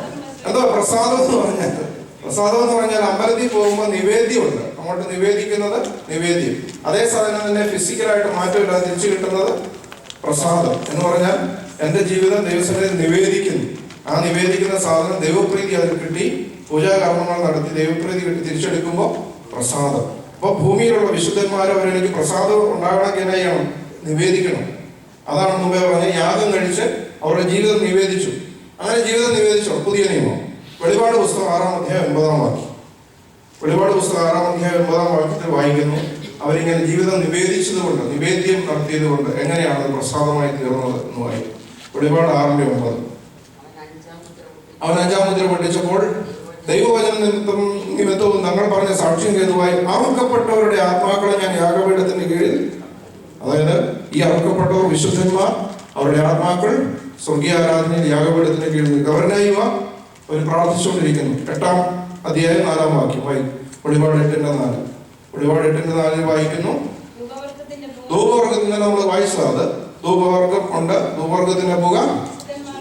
എന്താ പ്രസാദം എന്ന് പറഞ്ഞാൽ? പ്രസാദം എന്ന് പറഞ്ഞാൽ അമ്പലത്തിൽ പോകുമ്പോൾ നിവേദ്യമുണ്ട്, അങ്ങോട്ട് നിവേദിക്കുന്നത് നിവേദ്യം. അതേ സാധനം തന്നെ ഫിസിക്കലായിട്ട് മാറ്റമില്ലാതെ തിരിച്ചു കിട്ടുന്നത് പ്രസാദം എന്ന് പറഞ്ഞാൽ എൻ്റെ ജീവിതം ദൈവസന്നിധിയിൽ നിവേദിക്കുന്നു. ആ നിവേദിക്കുന്ന സാധനം ദൈവപ്രീതി അതിൽ കിട്ടി, പൂജാകർമ്മങ്ങൾ നടത്തി ദൈവപ്രീതി കിട്ടി തിരിച്ചെടുക്കുമ്പോൾ പ്രസാദം. അപ്പൊ ഭൂമിയിലുള്ള വിശുദ്ധന്മാർ അവരെനിക്ക് പ്രസാദം ഉണ്ടാകണമെങ്കിൽ എന്നാ ചെയ്യണം? നിവേദിക്കണം. അതാണ് മുമ്പേ പറഞ്ഞ യാഗം കഴിച്ച് അവരുടെ ജീവിതം നിവേദിച്ചു. അങ്ങനെ ജീവിതം നിവേദിച്ചോ? പുതിയ നിയമം വെളിപാട് പുസ്തകം 6-ാം അധ്യായം 9-ാം വാക്യം. വെളിപാട് പുസ്തകം 6-ാം അധ്യായം 9-ാം വാക്യത്തിൽ വായിക്കുന്നു, അവരിങ്ങനെ ജീവിതം നിവേദിച്ചത് കൊണ്ട്, നിവേദ്യം നടത്തിയത് കൊണ്ട് എങ്ങനെയാണ് അത് പ്രസാദമായി തീർന്നത് എന്ന് വായിക്കും. വെളിപാട് 6:9. അവൻ 5-ാം മുദ്ര പൊട്ടിച്ചപ്പോൾ ദൈവവചന നിമിത്തവും തങ്ങൾ പറഞ്ഞ സാക്ഷ്യം ഹേതുവായി അറുക്കപ്പെട്ടവരുടെ ആത്മാക്കളെ ഞാൻ യാഗപീഠത്തിന്റെ കീഴിൽ, അതായത് ഈ അറുക്കപ്പെട്ടവർ വിശുദ്ധന്മാർ, അവരുടെ ആത്മാക്കൾ സ്വർഗീയ ആരാധനയിൽ യാഗപീഠത്തിന്റെ കീഴിൽ ഗവർണയുവ അവർ പ്രാർത്ഥിച്ചുകൊണ്ടിരിക്കുന്നു. 8-ാം അധ്യായം 4-ാം വാക്യം വായിക്കും. വെളിപാട് 8:4. വെളിപാട് 8:4 വായിക്കുന്നു, ധൂപവർഗത്തിന് നമ്മൾ വായിച്ചത്. അത് ധൂപവർഗം ഉണ്ട്. ധൂപവർഗത്തിന്റെ പുക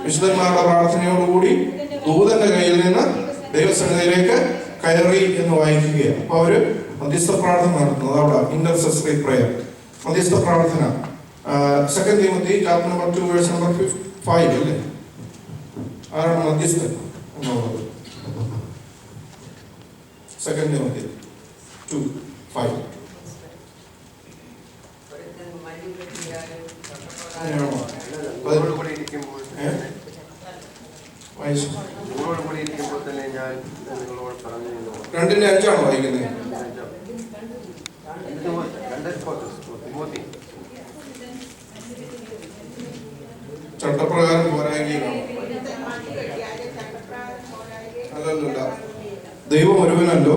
വിശുദ്ധന്മാരുടെ പ്രാർത്ഥനയോടുകൂടി ദൂതന്റെ കയ്യിൽ നിന്ന് ദൈവസന്നിധിയിലേക്ക് കയറി എന്ന് വായിക്കുകയാണ്. അപ്പൊ അവര് മധ്യസ്ഥ പ്രാർത്ഥന നടത്തുന്നത് അവിടെ ഇന്റർസെസറി പ്രയർ, മധ്യസ്ഥ പ്രാർത്ഥന. 2 Timothy chapter number 2 verse number 5 അല്ലേ? ആരാണ് മധ്യസ്ഥൻ എന്നുള്ളത്? 2 തിമോത്തി 2:5. രണ്ടിന്റെ 5 വായിക്കുന്നത്. ചട്ടപ്രകാരം പോരായ്കയാണ്. അല്ലല്ല, ദൈവം ഒരുവനല്ലോ.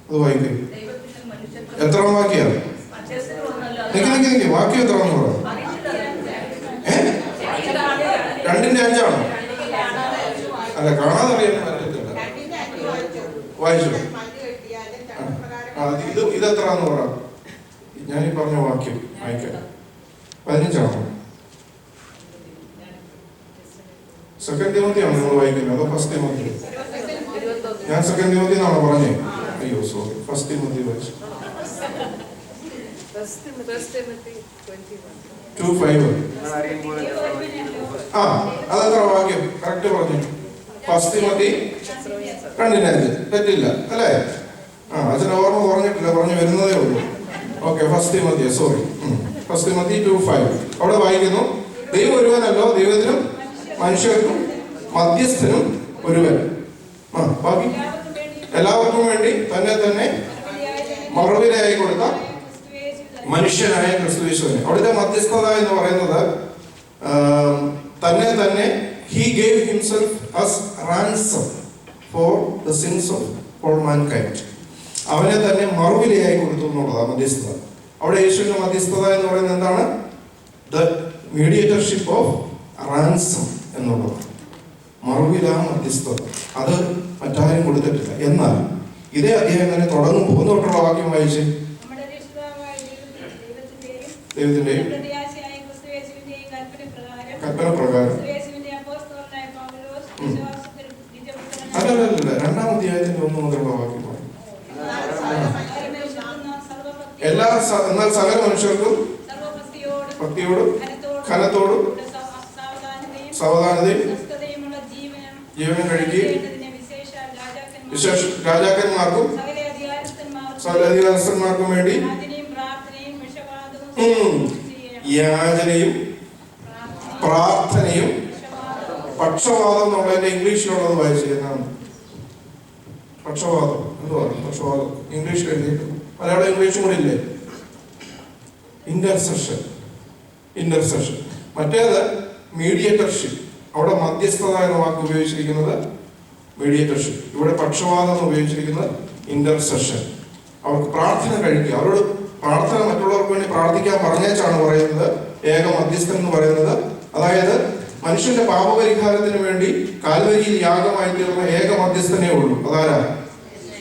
അത് വായിക്കും. എത്ര വാക്യാണ്? നിക്ക് വാക്യം എത്രയാണെന്ന് പറയാം. 2ന്റെ 5 അല്ല, കാണാതെ അറിയാൻ പറ്റത്തില്ല. വായിച്ചു. ഇതെത്രാന്ന് പറയാം. ഞാനീ പറഞ്ഞ വാക്യം വായിക്കാം. 15 2 തിമോത്തിയാണ് നിങ്ങൾ വായിക്കുന്നത് അതോ 1 തിമോത്തി? ഞാൻ 2 തിമോത്തി എന്നാണോ പറഞ്ഞേ? അയ്യോ സോറി, 1 തിമോത്തി വായിച്ചു. 2:5. അതെത്ര വാക്യം? കറക്റ്റ് പറഞ്ഞു. 1 തിമോത്തി 2:5 തെറ്റില്ല അല്ലേ? അച്ഛൻ ഓർമ്മ പറഞ്ഞിട്ടില്ല, പറഞ്ഞു വരുന്നതേ ഉള്ളൂ. ഓക്കെ, ഫസ്റ്റ് തിമോത്തി 2:5 അവിടെ വായിക്കുന്നു, ദൈവം ഒരുവനല്ലോ, ദൈവത്തിനും മനുഷ്യർക്കും മധ്യസ്ഥനും ഒരുവൻ. ബാക്കി എല്ലാവർക്കും വേണ്ടി തന്നെ മറുവിലയായി കൊടുത്ത മനുഷ്യനായ ക്രിസ്തുയേശുവിനെ. അവിടുത്തെ മധ്യസ്ഥത എന്ന് പറയുന്നത് തന്നെ he gave himself as ransom for the sins of all mankind. അവനെ തന്നെ മറുവിലയായി കൊടുത്തു എന്നുള്ളതാണ് മധ്യസ്ഥത. അവിടെ യേശുവിന്റെ മധ്യസ്ഥത എന്ന് പറയുന്നത് എന്താണ്? ദ മീഡിയേറ്റർഷിപ്പ് ഓഫ് റാൻസം എന്നുള്ളത്, മറുവില മധ്യസ്ഥത. അത് മറ്റാരും കൊടുത്തിട്ടില്ല. എന്നാൽ ഇതേ അധ്യായം തന്നെ തുടങ്ങുമ്പോൾ ഒന്നോട്ടുള്ള വാക്യം വായിച്ച്, ദൈവത്തിന്റെയും കൽപ്പന പ്രകാരം അല്ലല്ല 2-ാം അധ്യായത്തിന്റെ 1 മുതലുള്ള വാക്യം എന്നാൽ സകല മനുഷ്യർക്കും ഭക്തിയോടും ഘനത്തോടും സാവധാനതയും ജീവനം കഴിക്കുകയും വിശേഷ രാജാക്കന്മാർക്കും സകല അധികാരസ്ഥന്മാർക്കും വേണ്ടി യാചനയും പ്രാർത്ഥനയും പക്ഷവാദം എന്നുള്ളതിന്റെ ഇംഗ്ലീഷിലുള്ളത് വായിച്ചിരുന്നാണ്. പക്ഷവാദം എന്തുവാ? പക്ഷവാദം ഇംഗ്ലീഷിൽ എഴുതിയിട്ട് മലയാളം ഇംഗ്ലീഷും കൂടി ഇല്ലേ? ഇന്റർസെഷൻ. മറ്റേത് മീഡിയേറ്റർഷിപ്പ്. അവിടെ മധ്യസ്ഥത എന്ന വാക്ക് ഉപയോഗിച്ചിരിക്കുന്നത് മീഡിയേറ്റർഷിപ്പ്, ഇവിടെ പക്ഷവാദം എന്ന് ഉപയോഗിച്ചിരിക്കുന്നത് ഇന്റർസെഷൻ. അവർക്ക് പ്രാർത്ഥന കഴിക്കുക, അവരോട് പ്രാർത്ഥന മറ്റുള്ളവർക്ക് വേണ്ടി പ്രാർത്ഥിക്കാൻ പറഞ്ഞേച്ചാണ് പറയുന്നത് ഏക മധ്യസ്ഥൻ എന്ന് പറയുന്നത്. അതായത് മനുഷ്യന്റെ പാപപരിഹാരത്തിന് വേണ്ടി കാൽവരിയിൽ യാഗമായി തീർന്ന ഏക മധ്യസ്ഥനേ ഉള്ളൂ. അതാരാ?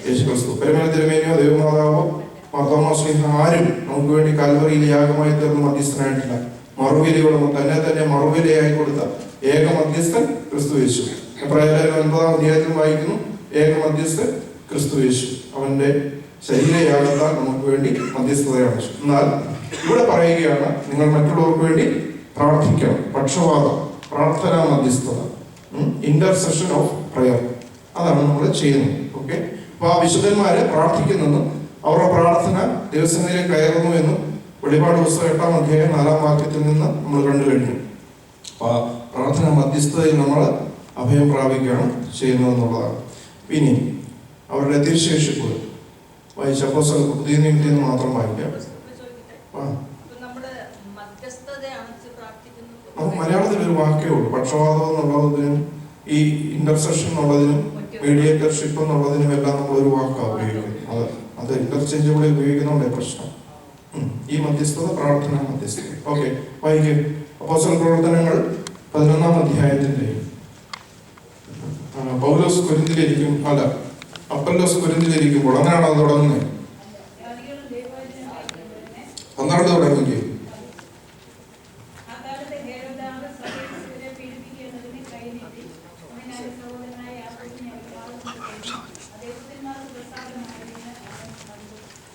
യേശുക്രിസ്തു. പെരുമല തിരുമേനിയോ ദൈവമാതാവോ മാർത്തോമാശ്ലീഹ ആരും നമുക്ക് വേണ്ടി കാൽവരിയിൽ യാഗമായി തീർന്ന മധ്യസ്ഥനായിട്ടില്ല. മറുവിലയോട് തന്നെ മറുവിലയായി കൊടുത്ത ഏക മധ്യസ്ഥൻ ക്രിസ്തു യേശു. എബ്രായർ 9-ാം അധ്യായത്തിൽ വായിക്കുന്നു, ഏക മധ്യസ്ഥൻ ക്രിസ്തു യേശു. അവന്റെ ശരീരയാഗത്താൽ നമുക്ക് വേണ്ടി മധ്യസ്ഥതയാണ്. എന്നാൽ ഇവിടെ പറയുകയാണ്, നിങ്ങൾ മറ്റുള്ളവർക്ക് വേണ്ടി പ്രാർത്ഥിക്കണം. പക്ഷവാദം, പ്രാർത്ഥനാ മധ്യസ്ഥത, ഇന്റർസെഷൻ ഓഫ് പ്രയർ, അതാണ് നമ്മൾ ചെയ്യുന്നത്. ഓക്കെ, അപ്പൊ ആ വിശുദ്ധന്മാര് പ്രാർത്ഥിക്കുന്നെന്നും അവരുടെ പ്രാർത്ഥന ദൈവസന്നിധിയിലേക്ക് കയറുന്നു എന്നും വെളിപാട് പുസ്തകം 8-ാം അധ്യായം 4-ാം വാക്യത്തിൽ നിന്ന് നമ്മൾ കണ്ടു കഴിഞ്ഞു. അപ്പൊ ആ പ്രാർത്ഥന മധ്യസ്ഥതയിൽ നമ്മൾ അഭയം പ്രാപിക്കുകയാണ് ചെയ്യുന്നതെന്നുള്ളതാണ്. പിന്നെ അവരുടെ തിരുശേഷിപ്പ് വായിച്ച അപ്പോസ്തലർ പുതിയ നിയമത്തിൽ നിന്ന് മാത്രം വായിക്കാം. നമുക്ക് മലയാളത്തിൽ ഒരു വാക്കേ ഉള്ളൂ. പക്ഷവാദം എന്നുള്ളതിനും ഈ ഇന്റർസെഷൻ എന്നുള്ളതിനും മീഡിയേറ്റർഷിപ്പ് എന്നുള്ളതിനും എല്ലാം നമ്മൾ ഒരു വാക്കാണ് ഉപയോഗിക്കുന്നത്. അത് ഇന്റർചേഞ്ചബിളി ഉപയോഗിക്കുന്നതുകൊണ്ടേ പ്രശ്നം. ഈ മധ്യസ്ഥത പ്രാർത്ഥന മധ്യസ്ഥത. ഓക്കെ, വായിക്കും. അപ്പോസ്തല പ്രവർത്തനങ്ങൾ 11-ാം അധ്യായത്തിന്റെ പൗലോസ് കൊരിന്തിലിരിക്കും അപ്പല്ലോസ് കൊരിന്തിലിരിക്കുമ്പോൾ, അങ്ങനെയാണോ അത് തുടങ്ങുന്നത്? 12 തുടങ്ങിക്കേ.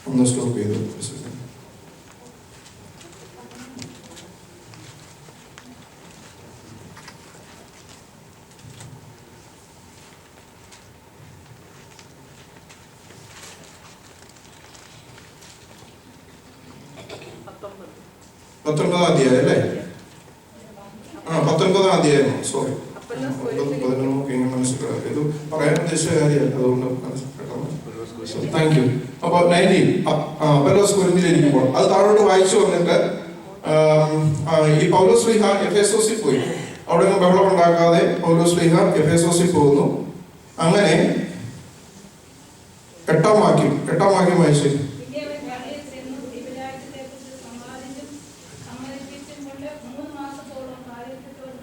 ഒന്ന് സ്റ്റോപ്പ് ചെയ്തു. പത്തൊൻപതാം അധ്യായം അല്ലേ? 19-ാം അധ്യായം. സോറി, 11 മനസ്സിലാക്കുക. ഇത് പറയാൻ ഉദ്ദേശിച്ച കാര്യമല്ല, അതുകൊണ്ട് താങ്ക് യു. അപ്പൊ 19 അപ്പല്ലോസ് കൊരിന്തിലിരിക്കുമ്പോൾ അത് താഴോട്ട് വായിച്ചു വന്നിട്ട് ഈ പൗലോസ് ശ്ലീഹ എഫേസോസിൽ പോയി. അവിടെ ബഹളം ഉണ്ടാക്കാതെ പൗലോസ് ശ്ലീഹ എഫേസോസിൽ പോകുന്നു. അങ്ങനെ 8-ാം വാക്യം വായിച്ചു.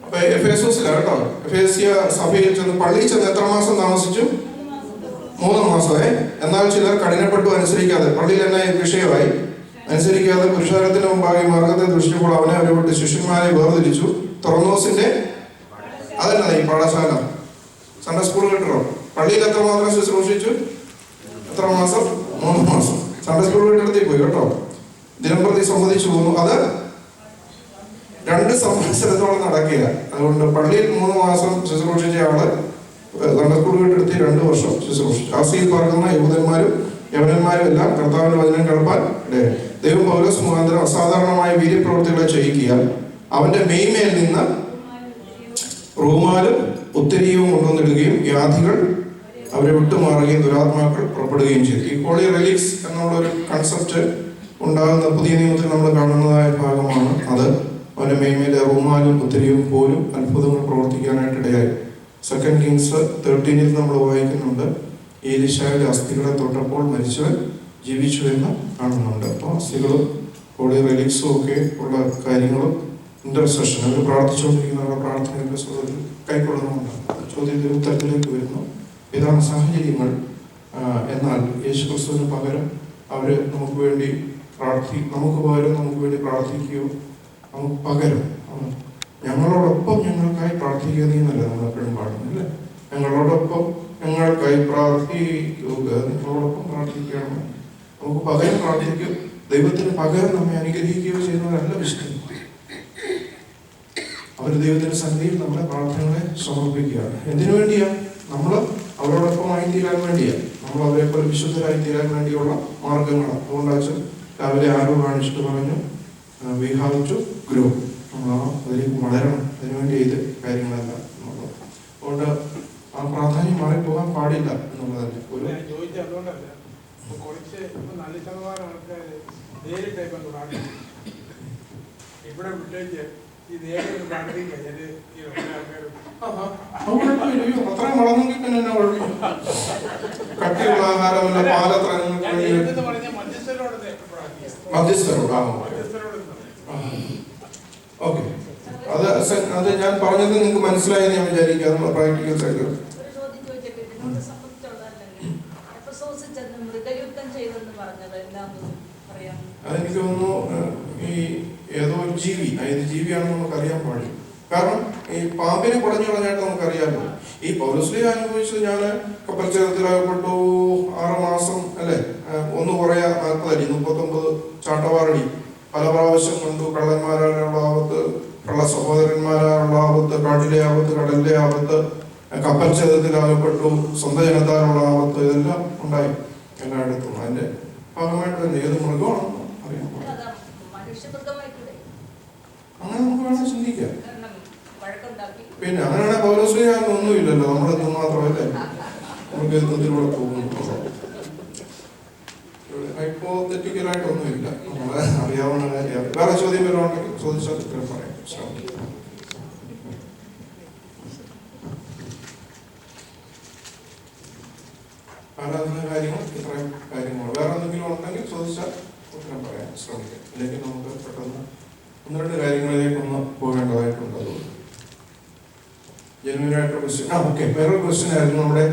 അപ്പൊ എഫേസോസിലാണ് കേട്ടോ. എഫേസ്യ സഭയിൽ ചെന്ന് പള്ളിയിൽ ചെന്ന് എത്ര മാസം താമസിച്ചു? 3 മാസമേ. എന്നാൽ ചിലർ കഠിനപ്പെട്ടു അനുസരിക്കാതെ, പള്ളിയിൽ തന്നെ വിഷയമായി, അനുസരിക്കാതെ പുരുഷാരത്തിന് മുമ്പാകെ മാർഗത്തെ ദൃഷ്ടിപ്പോൾ അവനെ ഒരുപെട്ട് ശിഷ്യന്മാരെ വേർതിരിച്ചു. തുറന്നോസിന്റെ അതല്ല ഈ പാഠശാല സൺഡേ സ്കൂൾ കിട്ടണോ? പള്ളിയിൽ എത്രമാത്രം ശുശ്രൂഷിച്ചു? എത്ര മാസം? 3 മാസം. സൺഡേ സ്കൂൾ വീട്ടിടത്തേക്ക് പോയി കേട്ടോ. ദിനംപ്രതി സംബന്ധിച്ചു പോകുന്നു. അത് 2 സംവത്സരത്തോളം നടക്കുക. അതുകൊണ്ട് പള്ളിയിൽ 3 മാസം ശുശ്രൂഷിച്ച ആള് സൺഡേ സ്കൂൾ വീട്ടിലെത്തി 2 വർഷം ശുശ്രൂഷിച്ചു. ആസിയിൽ പാർക്കുന്ന യഹൂദന്മാരും യവനന്മാരും എല്ലാം കർത്താവിന്റെ വചനം കേൾപ്പാൻ ഇടയായി. ദൈവം പൗലോസ് മുഖാന്തരം അസാധാരണമായ വീര്യപ്രവൃത്തികളെ ചെയ്യിക്കുക അവന്റെ മെയ്മേൽ നിന്ന് റൂമാലും ഉത്തരീയവും കൊണ്ടുവന്നിടുകയും വ്യാധികൾ അവരെ വിട്ടുമാറുകയും ദുരാത്മാക്കൾ പുറപ്പെടുകയും ചെയ്തു. ഈ ഹോളി റിലീക്സ് എന്നുള്ള ഒരു കൺസെപ്റ്റ് ഉണ്ടാകുന്ന പുതിയ നിയമത്തിൽ നമ്മൾ കാണുന്നതായ ഭാഗമാണ് അത്. അവന്റെ മെയ്മേലെ റൂമാലും ഉത്തരീയവും പോലും അത്ഭുതങ്ങൾ പ്രവർത്തിക്കാനായിട്ട് ഇടയായി. 2 Kings 13 നമ്മൾ വായിക്കുന്നുണ്ട്, ഏലീശായുടെ അസ്ഥികളെ തൊട്ടപ്പോൾ മരിച്ചവൻ ജീവിച്ചു എന്ന് കാണുന്നുണ്ട്. അപ്പോൾ അസ്ഥികളും ഹോളി റിലീക്സും ഒക്കെ ഉള്ള കാര്യങ്ങളും ഇന്റർസെഷൻ അവർ പ്രാർത്ഥിച്ചുകൊണ്ടിരിക്കുന്നവരുടെ പ്രാർത്ഥനയുടെ സ്വതത്തിൽ കൈക്കൊള്ളുന്നുണ്ട്. ചോദ്യത്തിന് ഉത്തരത്തിലേക്ക് വരുന്നു. ഇതാണ് സാഹചര്യങ്ങൾ. എന്നാൽ യേശുക്രിസ്തുവിന് പകരം അവര് നമുക്ക് വേണ്ടി നമുക്ക് വേണ്ടി പ്രാർത്ഥിക്കുകയോ നമുക്ക് പകരം ഞങ്ങളോടൊപ്പം ഞങ്ങൾക്കായി പ്രാർത്ഥിക്കുക എന്നല്ല നമ്മൾ എപ്പോഴും പാടുന്നില്ലേ. ഞങ്ങളോടൊപ്പം ഞങ്ങൾക്കായി പ്രാർത്ഥിക്കുക, നിങ്ങളോടൊപ്പം പ്രാർത്ഥിക്കുകയാണ്. നമുക്ക് പകരം പ്രാർത്ഥിക്കുക, ദൈവത്തിന് പകരം നമ്മെ അനുഗ്രഹിക്കുകയോ ചെയ്യുന്നവരല്ല വിശുദ്ധന്മാർ. അവർ ദൈവത്തിന്റെ സന്നിധിയിൽ നമ്മുടെ പ്രാർത്ഥനകളെ സമർപ്പിക്കുകയാണ്. എന്തിനു വേണ്ടിയാ? നമ്മൾ അവരോടൊപ്പമായി തീരാൻ വേണ്ടിയാ, നമ്മൾ അവരെ പോലെ വിശുദ്ധരായി തീരാൻ വേണ്ടിയുള്ള മാർഗങ്ങളാണ്. അതുകൊണ്ടാച്ചാൽ രാവിലെ ആരോ കാണിച്ചിട്ട് പറഞ്ഞു വി ഹാവ് ടു ഗ്രോ, നമ്മൾ അതിലേക്ക് വളരണം. അതിനുവേണ്ടി ചെയ്ത് കാര്യങ്ങളല്ല എന്നുള്ളത്. അതുകൊണ്ട് ആ പ്രാധാന്യം മാറിപ്പോകാൻ പാടില്ല എന്നുള്ളതന്നെ ഒരു ചോദിച്ചത്. അതുകൊണ്ടല്ല, കുറച്ച് നല്ല ശതമാനം ആൾക്കാർ നേരിട്ട് ഇവിടെ വിട്ടേക്ക് ഈ നേരിട്ട് പ്രാർത്ഥിക്കുക. അത്രയും വളർന്നെങ്കിൽ പിന്നെ എന്നാ കുഴപ്പം? കട്ടിയുള്ള ആഹാരമല്ല, പാലത്ര ഓക്കെ. അത് ഞാൻ പറഞ്ഞത് നിങ്ങൾക്ക് മനസ്സിലായെന്ന് ഞാൻ വിചാരിക്കുക. നമ്മൾ പ്രാക്ടിക്കൽ സൈഡ് അതെനിക്ക് തോന്നുന്നു ഈ ഏതോ ഒരു ജീവി, ഏത് ജീവിയാണെന്ന് നമുക്കറിയാൻ പാടില്ല. കാരണം ഈ പാമ്പിനെ കുടഞ്ഞു കളഞ്ഞായിട്ട് നമുക്കറിയാമല്ലോ. ഈ പൗലോസ്ലീഹ അനുഭവിച്ചത്, ഞാൻ കപ്പൽ ചേർത്തിലാകപ്പെട്ടു 6 മാസം അല്ലെ, 1 കുറയാ 40 അടി 39 ചാട്ടവാറടി പല പ്രാവശ്യം കൊണ്ടു. കള്ളന്മാരാലുള്ള ആപത്ത്, കള്ള സഹോദരന്മാരാലുള്ള ആപത്ത്, കാട്ടിലെ ആപത്ത്, കടലിലെ ആപത്ത്, കപ്പൽ ഛേദത്തിലാകപ്പെട്ടു, സ്വന്തം ജനത്താലുള്ള ആപത്ത്, ഇതെല്ലാം ഉണ്ടായി എല്ലായിടത്തും. അതിന്റെ ഭാഗമായിട്ട് തന്നെ ഏത് മൃഗമാണെന്ന് അറിയാൻ പാടില്ല. അങ്ങനെ നമുക്ക് വേണം ചിന്തിക്കാം. പിന്നെ അങ്ങനെയാണെങ്കിൽ പൗലോസ്ലീഹ ഒന്നുമില്ലല്ലോ, നമ്മുടെ ഇത് മാത്രമല്ലേ നമുക്ക് യുദ്ധത്തിലൂടെ പോകുന്നു. ഹൈപ്പോത്തറ്റിക്കലായിട്ടൊന്നുമില്ല, നമ്മളെ അറിയാവുന്ന കാര്യമാണ്. വേറെ ചോദ്യം വരുവാണെങ്കിൽ ചോദിച്ചാൽ ഉത്തരം പറയാം. ആരാധന കാര്യങ്ങൾ ഇത്രയും കാര്യങ്ങൾ. വേറെ എന്തെങ്കിലും ഉണ്ടെങ്കിൽ ചോദിച്ചാൽ ഉത്തരം പറയാൻ ശ്രമിക്കാം. അല്ലെങ്കിൽ നമുക്ക് പെട്ടെന്ന് 1-2 കാര്യങ്ങളിലേക്കൊന്ന് പോകേണ്ടതായിട്ടുണ്ട്. അതുകൊണ്ട് ജനുവനായിട്ട് ക്വസ്റ്റ്യൻ. ഓക്കെ, വേറൊരു ക്വസ്റ്റ്യൻ ആയിരുന്നു. നമ്മുടെ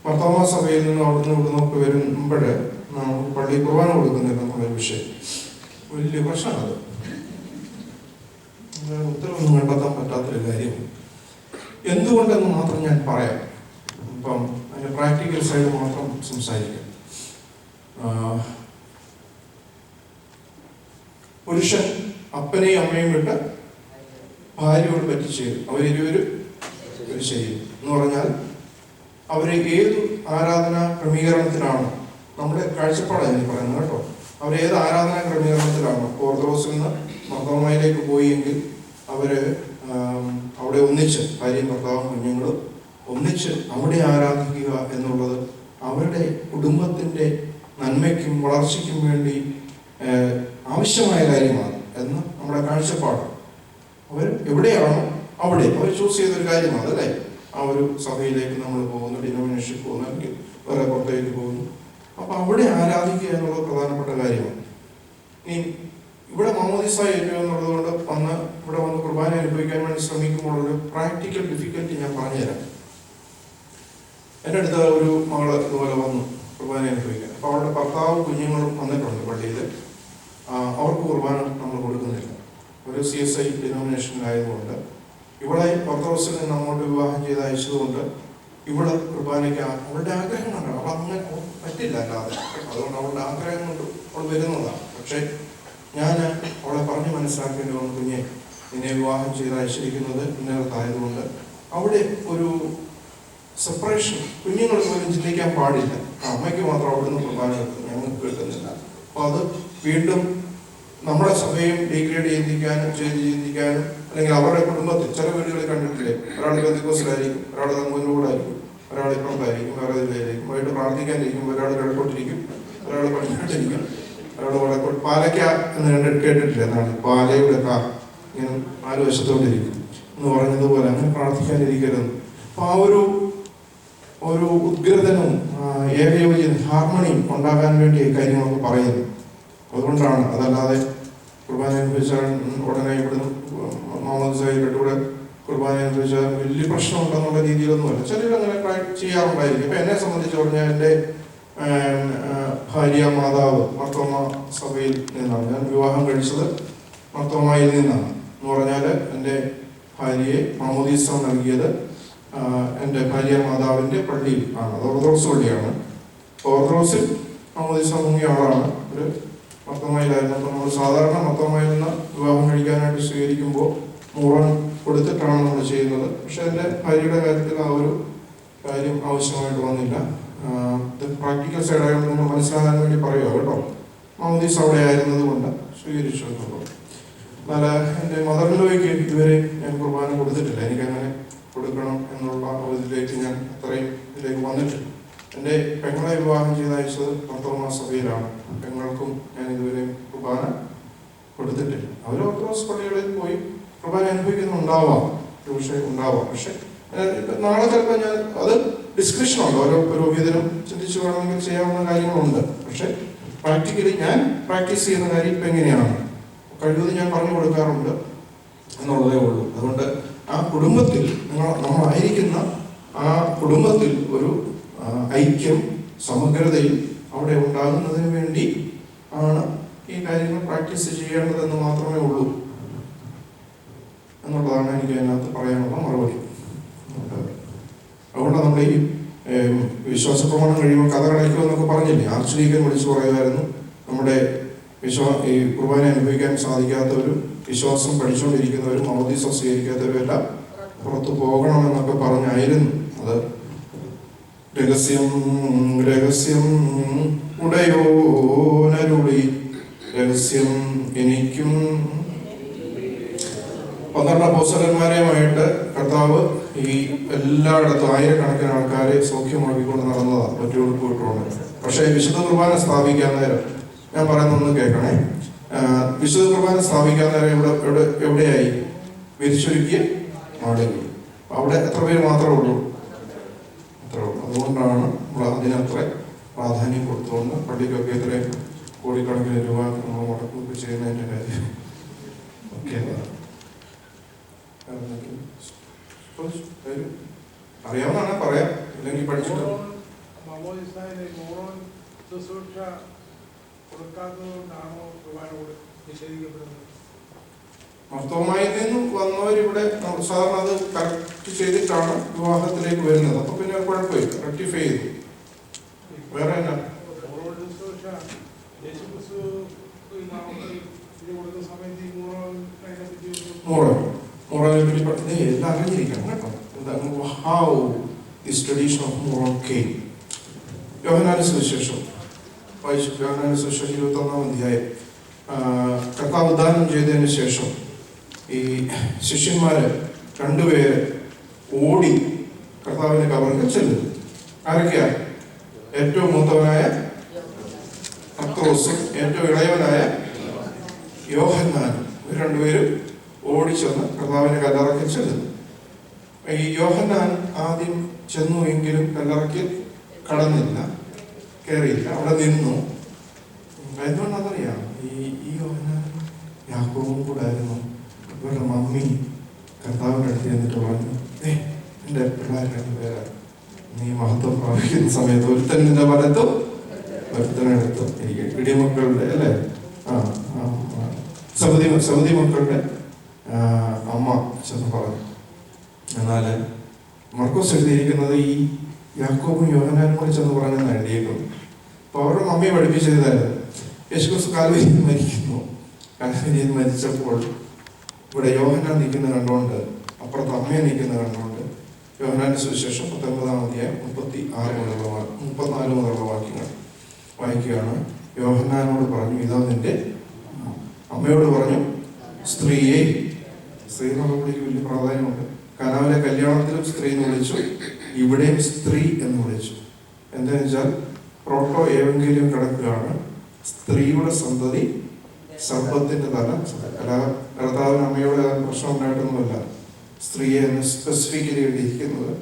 മർത്തോമാ സഭയിൽ നിന്ന് അവിടുന്ന് ഇവിടുന്നൊക്കെ വരുമ്പോൾ നമുക്ക് പള്ളി കുർബാന കൊടുക്കുന്നില്ല എന്നുള്ള വിഷയം വലിയ പ്രശ്നമാണ്. അത് ഉത്തരവൊന്നും കണ്ടെത്താൻ പറ്റാത്തൊരു കാര്യം. എന്തുകൊണ്ടെന്ന് മാത്രം ഞാൻ പറയാം. ഇപ്പം അതിന്റെ പ്രാക്ടിക്കൽ സൈഡ് മാത്രം സംസാരിക്കാം. പുരുഷൻ അപ്പനെയും അമ്മയും വിട്ട് ഭാര്യയോട് പറ്റിച്ചേരും. അവരിരുവരും ഒരു ശരീരം എന്ന് പറഞ്ഞാൽ അവരെ ഏത് ആരാധനാ ക്രമീകരണത്തിലാണ്, നമ്മുടെ കാഴ്ചപ്പാടാണ് ഞാൻ പറയുന്നത് കേട്ടോ. അവരേത് ആരാധനാ ക്രമീകരണത്തിലാണ് ഓർത്തഡോക്സിൽ നിന്ന് മർത്തോമായിലേക്ക് പോയെങ്കിൽ അവര് അവിടെ ഒന്നിച്ച് ഭാര്യയും ഭർത്താവും കുഞ്ഞുങ്ങളും ഒന്നിച്ച് അവിടെ ആരാധിക്കുക എന്നുള്ളത് അവരുടെ കുടുംബത്തിന്റെ നന്മയ്ക്കും വളർച്ചയ്ക്കും വേണ്ടി ആവശ്യമായ കാര്യമാണ് എന്ന് നമ്മുടെ കാഴ്ചപ്പാട്. അവർ എവിടെയാണോ അവിടെ അവർ ചൂസ് ചെയ്തൊരു കാര്യമാണ് അല്ലേ. ആ ഒരു സഭയിലേക്ക് നമ്മൾ പോകുന്നു, ഡിനോമിനേഷനിൽ പോകുന്നു, അല്ലെങ്കിൽ വേറെ പുറത്തേക്ക് പോകുന്നു. അപ്പൊ അവിടെ ആരാധിക്കുക എന്നുള്ളത് പ്രധാനപ്പെട്ട കാര്യമാണ്. ഇനി ഇവിടെ മാമോദിസ ഏറ്റു എന്നുള്ളത് കൊണ്ട് ഇവിടെ വന്ന് കുർബാന അനുഭവിക്കാൻ വേണ്ടി ശ്രമിക്കുമ്പോൾ ഒരു പ്രാക്ടിക്കൽ ഡിഫിക്കൽറ്റി ഞാൻ പറഞ്ഞുതരാം. എൻ്റെ അടുത്ത് ഒരു മകള് ഇതുപോലെ വന്നു കുർബാന അനുഭവിക്കാൻ. അപ്പൊ അവളുടെ ഭർത്താവും കുഞ്ഞുങ്ങളും വന്നിട്ടുണ്ട് പള്ളിയിൽ. അവർക്ക് കുർബാന നമ്മൾ കൊടുക്കുന്നില്ല. ഒരു CSI ഡിനോമിനേഷനിലായതുകൊണ്ട് ഇവിടെ ഓർത്തഡോക്സിൽ നിന്ന് അങ്ങോട്ട് വിവാഹം ചെയ്ത് അയച്ചതുകൊണ്ട് ഇവിടെ കുർബാനയ്ക്ക് അവളുടെ ആഗ്രഹമുണ്ട്. അവൾ അങ്ങനെ പറ്റില്ല അല്ലാതെ. അതുകൊണ്ട് അവളുടെ ആഗ്രഹം കൊണ്ട് അവൾ വരുന്നതാണ്. പക്ഷെ ഞാൻ അവളെ പറഞ്ഞ് മനസ്സിലാക്കേണ്ടി വന്നു, കുഞ്ഞെ നിന്നെ വിവാഹം ചെയ്ത് അയച്ചിരിക്കുന്നത് ഇന്നകത്തായതുകൊണ്ട് അവിടെ ഒരു സെപ്പറേഷൻ കുഞ്ഞുങ്ങൾ പോലും ചിന്തിക്കാൻ പാടില്ല. അമ്മയ്ക്ക് മാത്രം അവിടുന്ന് കുർബാന എടുക്കുന്നു. ഞങ്ങൾക്ക് കിട്ടുന്നില്ല. അപ്പോൾ അത് വീണ്ടും നമ്മുടെ സഭയും ഡീഗ്രേഡ് ചിന്തിക്കാനും അല്ലെങ്കിൽ അവരുടെ കുടുംബത്തിൽ ചില വീടുകളിൽ കണ്ടിട്ടില്ലേ, ഒരാൾ ബന്ധുക്കോസിലായിരിക്കും, ഒരാൾ തങ്ങൂരിലൂടായിരിക്കും, ഒരാൾ ഇപ്പുറത്തായിരിക്കും, വേറെ ഇതിലായിരിക്കും, വൈകിട്ട് പ്രാർത്ഥിക്കാനിരിക്കും, ഒരാൾ കിഴക്കോട്ടിരിക്കും, ഒരാൾ പടിഞ്ഞാട്ടിരിക്കും, ഒരാൾ വടക്കോട്ട്. പാലയ്ക്ക എന്ന് കേട്ടിട്ടില്ല എന്നാണ്, പാലയുടെ ഇങ്ങനെ 4 വശത്തോട്ടിരിക്കും എന്ന് പറഞ്ഞതുപോലെ അങ്ങനെ പ്രാർത്ഥിക്കാനിരിക്കരുത്. അപ്പോൾ ആ ഒരു ഉദ്ഗ്രഥനവും ഏകയോജ്യ ഹാർമണിയും ഉണ്ടാകാൻ വേണ്ടി ഈ കാര്യങ്ങളൊക്കെ പറയുന്നു. അതുകൊണ്ടാണ്, അതല്ലാതെ കുർബാന അനുഭവിച്ചാൽ ഉടനെ ഇവിടുന്ന് മുഹമ്മദ് സാഹിബിന്റെ കൂടെ കുർബാന അനുഭവിച്ചാൽ വലിയ പ്രശ്നമുണ്ടെന്നുള്ള രീതിയിലൊന്നുമല്ല. ചിലരങ്ങനെ ചെയ്യാറുണ്ടായിരിക്കും. ഇപ്പം എന്നെ സംബന്ധിച്ച് പറഞ്ഞാൽ എൻ്റെ ഭാര്യ മാതാവ് മർത്തോമ സഭയിൽ നിന്നാണ്. ഞാൻ വിവാഹം കഴിച്ചത് മർത്തോമയിൽ നിന്നാണ്. എന്ന് പറഞ്ഞാൽ എൻ്റെ ഭാര്യയെ മാമോദീസ നൽകിയത് എൻ്റെ ഭാര്യ മാതാവിൻ്റെ പള്ളിയിൽ ആണ്. അത് ഓർത്തഡോക്സ് പള്ളിയാണ്. ഓർത്തഡോക്സിൽ മാമോദീസ മുങ്ങിയ ആളാണ്. ഒരു മർത്തോമയിലായിരുന്നു. അപ്പോൾ നമ്മൾ സാധാരണ മർത്തോമയിൽ നിന്ന് വിവാഹം കഴിക്കാനായിട്ട് സ്വീകരിക്കുമ്പോൾ മൂറൻ കൊടുത്തിട്ടാണ് നമ്മൾ ചെയ്യുന്നത്. പക്ഷെ എൻ്റെ ഭാര്യയുടെ കാര്യത്തിൽ ആ ഒരു കാര്യം ആവശ്യമായിട്ട് വന്നില്ല. പ്രാക്ടിക്കൽ സൈഡായിട്ട് നിങ്ങൾ മനസ്സിലാകാൻ വേണ്ടി പറയുക കേട്ടോ. മാമോദീസ അവിടെ ആയിരുന്നത് കൊണ്ട് സ്വീകരിച്ചു എന്നുള്ളൂ. എന്നാൽ എൻ്റെ മദറിലോയ്ക്ക് ഇതുവരെ ഞാൻ കുർബാന കൊടുത്തിട്ടില്ല. എനിക്കങ്ങനെ കൊടുക്കണം എന്നുള്ള ഇതിലേക്ക് ഞാൻ അത്രയും ഇതിലേക്ക് വന്നിട്ടില്ല. എൻ്റെ പെങ്ങളെ വിവാഹം ചെയ്ത് അയച്ചത് മർത്തോമ സഭയിലാണ്. പെങ്ങൾക്കും ഞാൻ ഇതുവരെ കുർബാന കൊടുത്തിട്ടില്ല. അവർ ഓർത്തഡോക്സ് പള്ളികളിൽ പോയി കുർബാന അനുഭവിക്കുന്നുണ്ടാവാം, പക്ഷേ ഉണ്ടാവാം. പക്ഷെ നാളെ ചിലപ്പോൾ ഞാൻ അത് ഡിസ്ക്രിപ്ഷനുണ്ട്. ഓരോ പുരോഹിതനും ചിന്തിച്ച് വേണമെങ്കിൽ ചെയ്യാവുന്ന കാര്യങ്ങളുണ്ട്. പക്ഷെ പ്രാക്ടിക്കലി ഞാൻ പ്രാക്ടീസ് ചെയ്യുന്ന കാര്യം ഇപ്പം എങ്ങനെയാണ് കഴിവത് ഞാൻ പറഞ്ഞു കൊടുക്കാറുണ്ട് എന്നുള്ളതേ ഉള്ളൂ. അതുകൊണ്ട് ആ കുടുംബത്തിൽ നമ്മളായിരിക്കുന്ന ആ കുടുംബത്തിൽ ഒരു ഐക്യം സമഗ്രതയും അവിടെ ഉണ്ടാകുന്നതിന് വേണ്ടി ആണ് ഈ കാര്യങ്ങൾ പ്രാക്ടീസ് ചെയ്യേണ്ടതെന്ന് മാത്രമേ ഉള്ളൂ എന്നുള്ളതാണ് എനിക്ക് അതിനകത്ത് പറയാനുള്ള മറുപടി. അതുകൊണ്ട് നമ്മുടെ ഈ വിശ്വാസ പ്രമാണം കഴിയുമ്പോൾ കഥ കളയ്ക്കുമെന്നൊക്കെ പറഞ്ഞില്ലേ, ആർച്ച് ലീഗൻ വിളിച്ചു പറയുമായിരുന്നു, നമ്മുടെ ഈ കുർബാന അനുഭവിക്കാൻ സാധിക്കാത്തവരും വിശ്വാസം പഠിച്ചുകൊണ്ടിരിക്കുന്നവരും മാമോദീസ സ്വീകരിക്കാത്തവരും എല്ലാം പുറത്തു പോകണമെന്നൊക്കെ പറഞ്ഞായിരുന്നു. അത് രഹസ്യം രഹസ്യം ഉടയോനരുളി രഹസ്യം എനിക്കും. 12 അപ്പോസ്തലന്മാരെയുമായിട്ട് കർത്താവ് ഈ എല്ലായിടത്തും ആയിരക്കണക്കിന് ആൾക്കാരെ സൗഖ്യമാക്കിക്കൊണ്ട് നടന്നതാണ്. ഒറ്റയോട് പോയിട്ടുള്ളത്. പക്ഷേ വിശുദ്ധ കുർബാന സ്ഥാപിക്കാൻ നേരം ഞാൻ പറയുന്നൊന്ന് കേൾക്കണേ. വിശുദ്ധ കുർബാന സ്ഥാപിക്കാൻ നേരം എവിടെയായി? വിരിച്ചൊരുക്കിയ മാളികയിൽ. അവിടെ എത്ര പേര് മാത്രമേ ഉള്ളൂ? അത്രേ ഉള്ളൂ. അതുകൊണ്ടാണ് നമ്മൾ അതിനത്ര പ്രാധാന്യം കൊടുത്തുകൊണ്ട് പള്ളിക്കൊക്കെ ഇത്രയും കോടിക്കണക്കിന് രൂപ നമ്മൾ മുടക്കുകയൊക്കെ ചെയ്യുന്നതിൻ്റെ കാര്യം ഓക്കെ. അറിയാവുന്നതാണ് പറയാം, ഇല്ലെങ്കിൽ പഠിച്ചിട്ട് മർത്തോമായി നിന്നും വന്നവരിവിടെ സാധാരണ അത് കറക്റ്റ് ചെയ്തിട്ടാണ് വിവാഹത്തിലേക്ക് വരുന്നത്. അപ്പൊ പിന്നെ കുഴപ്പമില്ല, റെക്ടിഫൈ ചെയ്തു. വേറെ എന്നാ മോറനെ പറ്റി പഠിത്തം എല്ലാം അറിഞ്ഞിരിക്കണം കേട്ടോ. How this tradition of Moran came. യോഹന്നാന്റെ സുവിശേഷം വായിച്ചു. യോഹന്നാന്റെ സുവിശേഷം 21-ാം അധ്യായം. കർത്താവ് ഉദ്ധാനം ചെയ്തതിന് ശേഷം ഈ ശിഷ്യന്മാര് 2 പേര് ഓടി കർത്താവിന്റെ കബറിൽ ചെല്ലുന്നു. ആരൊക്കെയാ? ഏറ്റവും മൂത്തവനായ പത്രോസും ഏറ്റവും ഇളയവനായ യോഹന്നാനും. 2 പേരും ഓടിച്ചെന്ന് കർത്താവിന്റെ കല്ലറയ്ക്ക് ചെല്ലുന്നു. ഈ യോഹന്നാൻ ആദ്യം ചെന്നു എങ്കിലും കല്ലറയ്ക്ക് കടന്നില്ല, കയറിയില്ല, അവിടെ നിന്നു. എന്തുകൊണ്ടാണെന്നറിയാം? ഈ യോഹന്നാൻ യാക്കോബും കൂടെ ആയിരുന്നു. ഇവരുടെ മമ്മി കർത്താവിൻ്റെ അടുത്ത് ചെന്നിട്ട് പറഞ്ഞു, എൻ്റെ പിള്ളേർ 2 പേരാ, നീ മഹത്വം പ്രാപിക്കുന്ന സമയത്ത് ഒരുത്തൻ നിന്റെ വലത്തും ഒരുത്തനെടുത്തും എനിക്ക് ഇടിമക്കളുടെ അല്ലേ സൗദി മക്കളുടെ അമ്മ ചെന്ന് പറഞ്ഞു. എന്നാൽ മർക്കോസ് എഴുതിയിരിക്കുന്നത് ഈ യാക്കോബും യോഹന്നാനും കൂടി ചെന്ന് പറഞ്ഞെന്ന് എഴുതിയേക്കുന്നു. അപ്പോൾ അവരുടെ മമ്മി പഠിപ്പിച്ചതായിരുന്നു. യേശുക്രിസ്തു കാൽവരിയിൽ മരിക്കുന്നു. കാൽവരിയിൽ മരിച്ചപ്പോൾ ഇവിടെ യോഹന്നാൻ നിൽക്കുന്നത് കണ്ടുകൊണ്ട്, അപ്പുറത്ത് അമ്മയെ നിൽക്കുന്നത് കണ്ടുകൊണ്ട് യോഹന്നാന്റെ സുവിശേഷം 19-ാം അധ്യായം 34 മുതലുള്ള വാക്യങ്ങൾ. വായിക്കുകയാണ്. യോഹന്നാനോട് പറഞ്ഞു, ഇതാ നിന്റെ അമ്മയോട് പറഞ്ഞു, സ്ത്രീയെ, സ്ത്രീ എന്നുള്ള വിളിക്ക് വലിയ പ്രാധാന്യമുണ്ട്. കനാവിലെ കല്യാണത്തിലും സ്ത്രീ എന്ന് വിളിച്ചു, ഇവിടെയും സ്ത്രീ എന്ന് വിളിച്ചു. എന്താണെന്ന് വെച്ചാൽ പ്രോട്ടോ ഏവെങ്കിലും കിടക്കുകയാണ്. സ്ത്രീയുടെ സന്തതി സർപ്പത്തിന്റെ തല. കർത്താവിന് അമ്മയോട് പ്രശ്നം ഉണ്ടായിട്ടൊന്നുമല്ല. സ്ത്രീയെ സ്പെസിഫിക്കലി എഴുതിയിരിക്കുന്നത്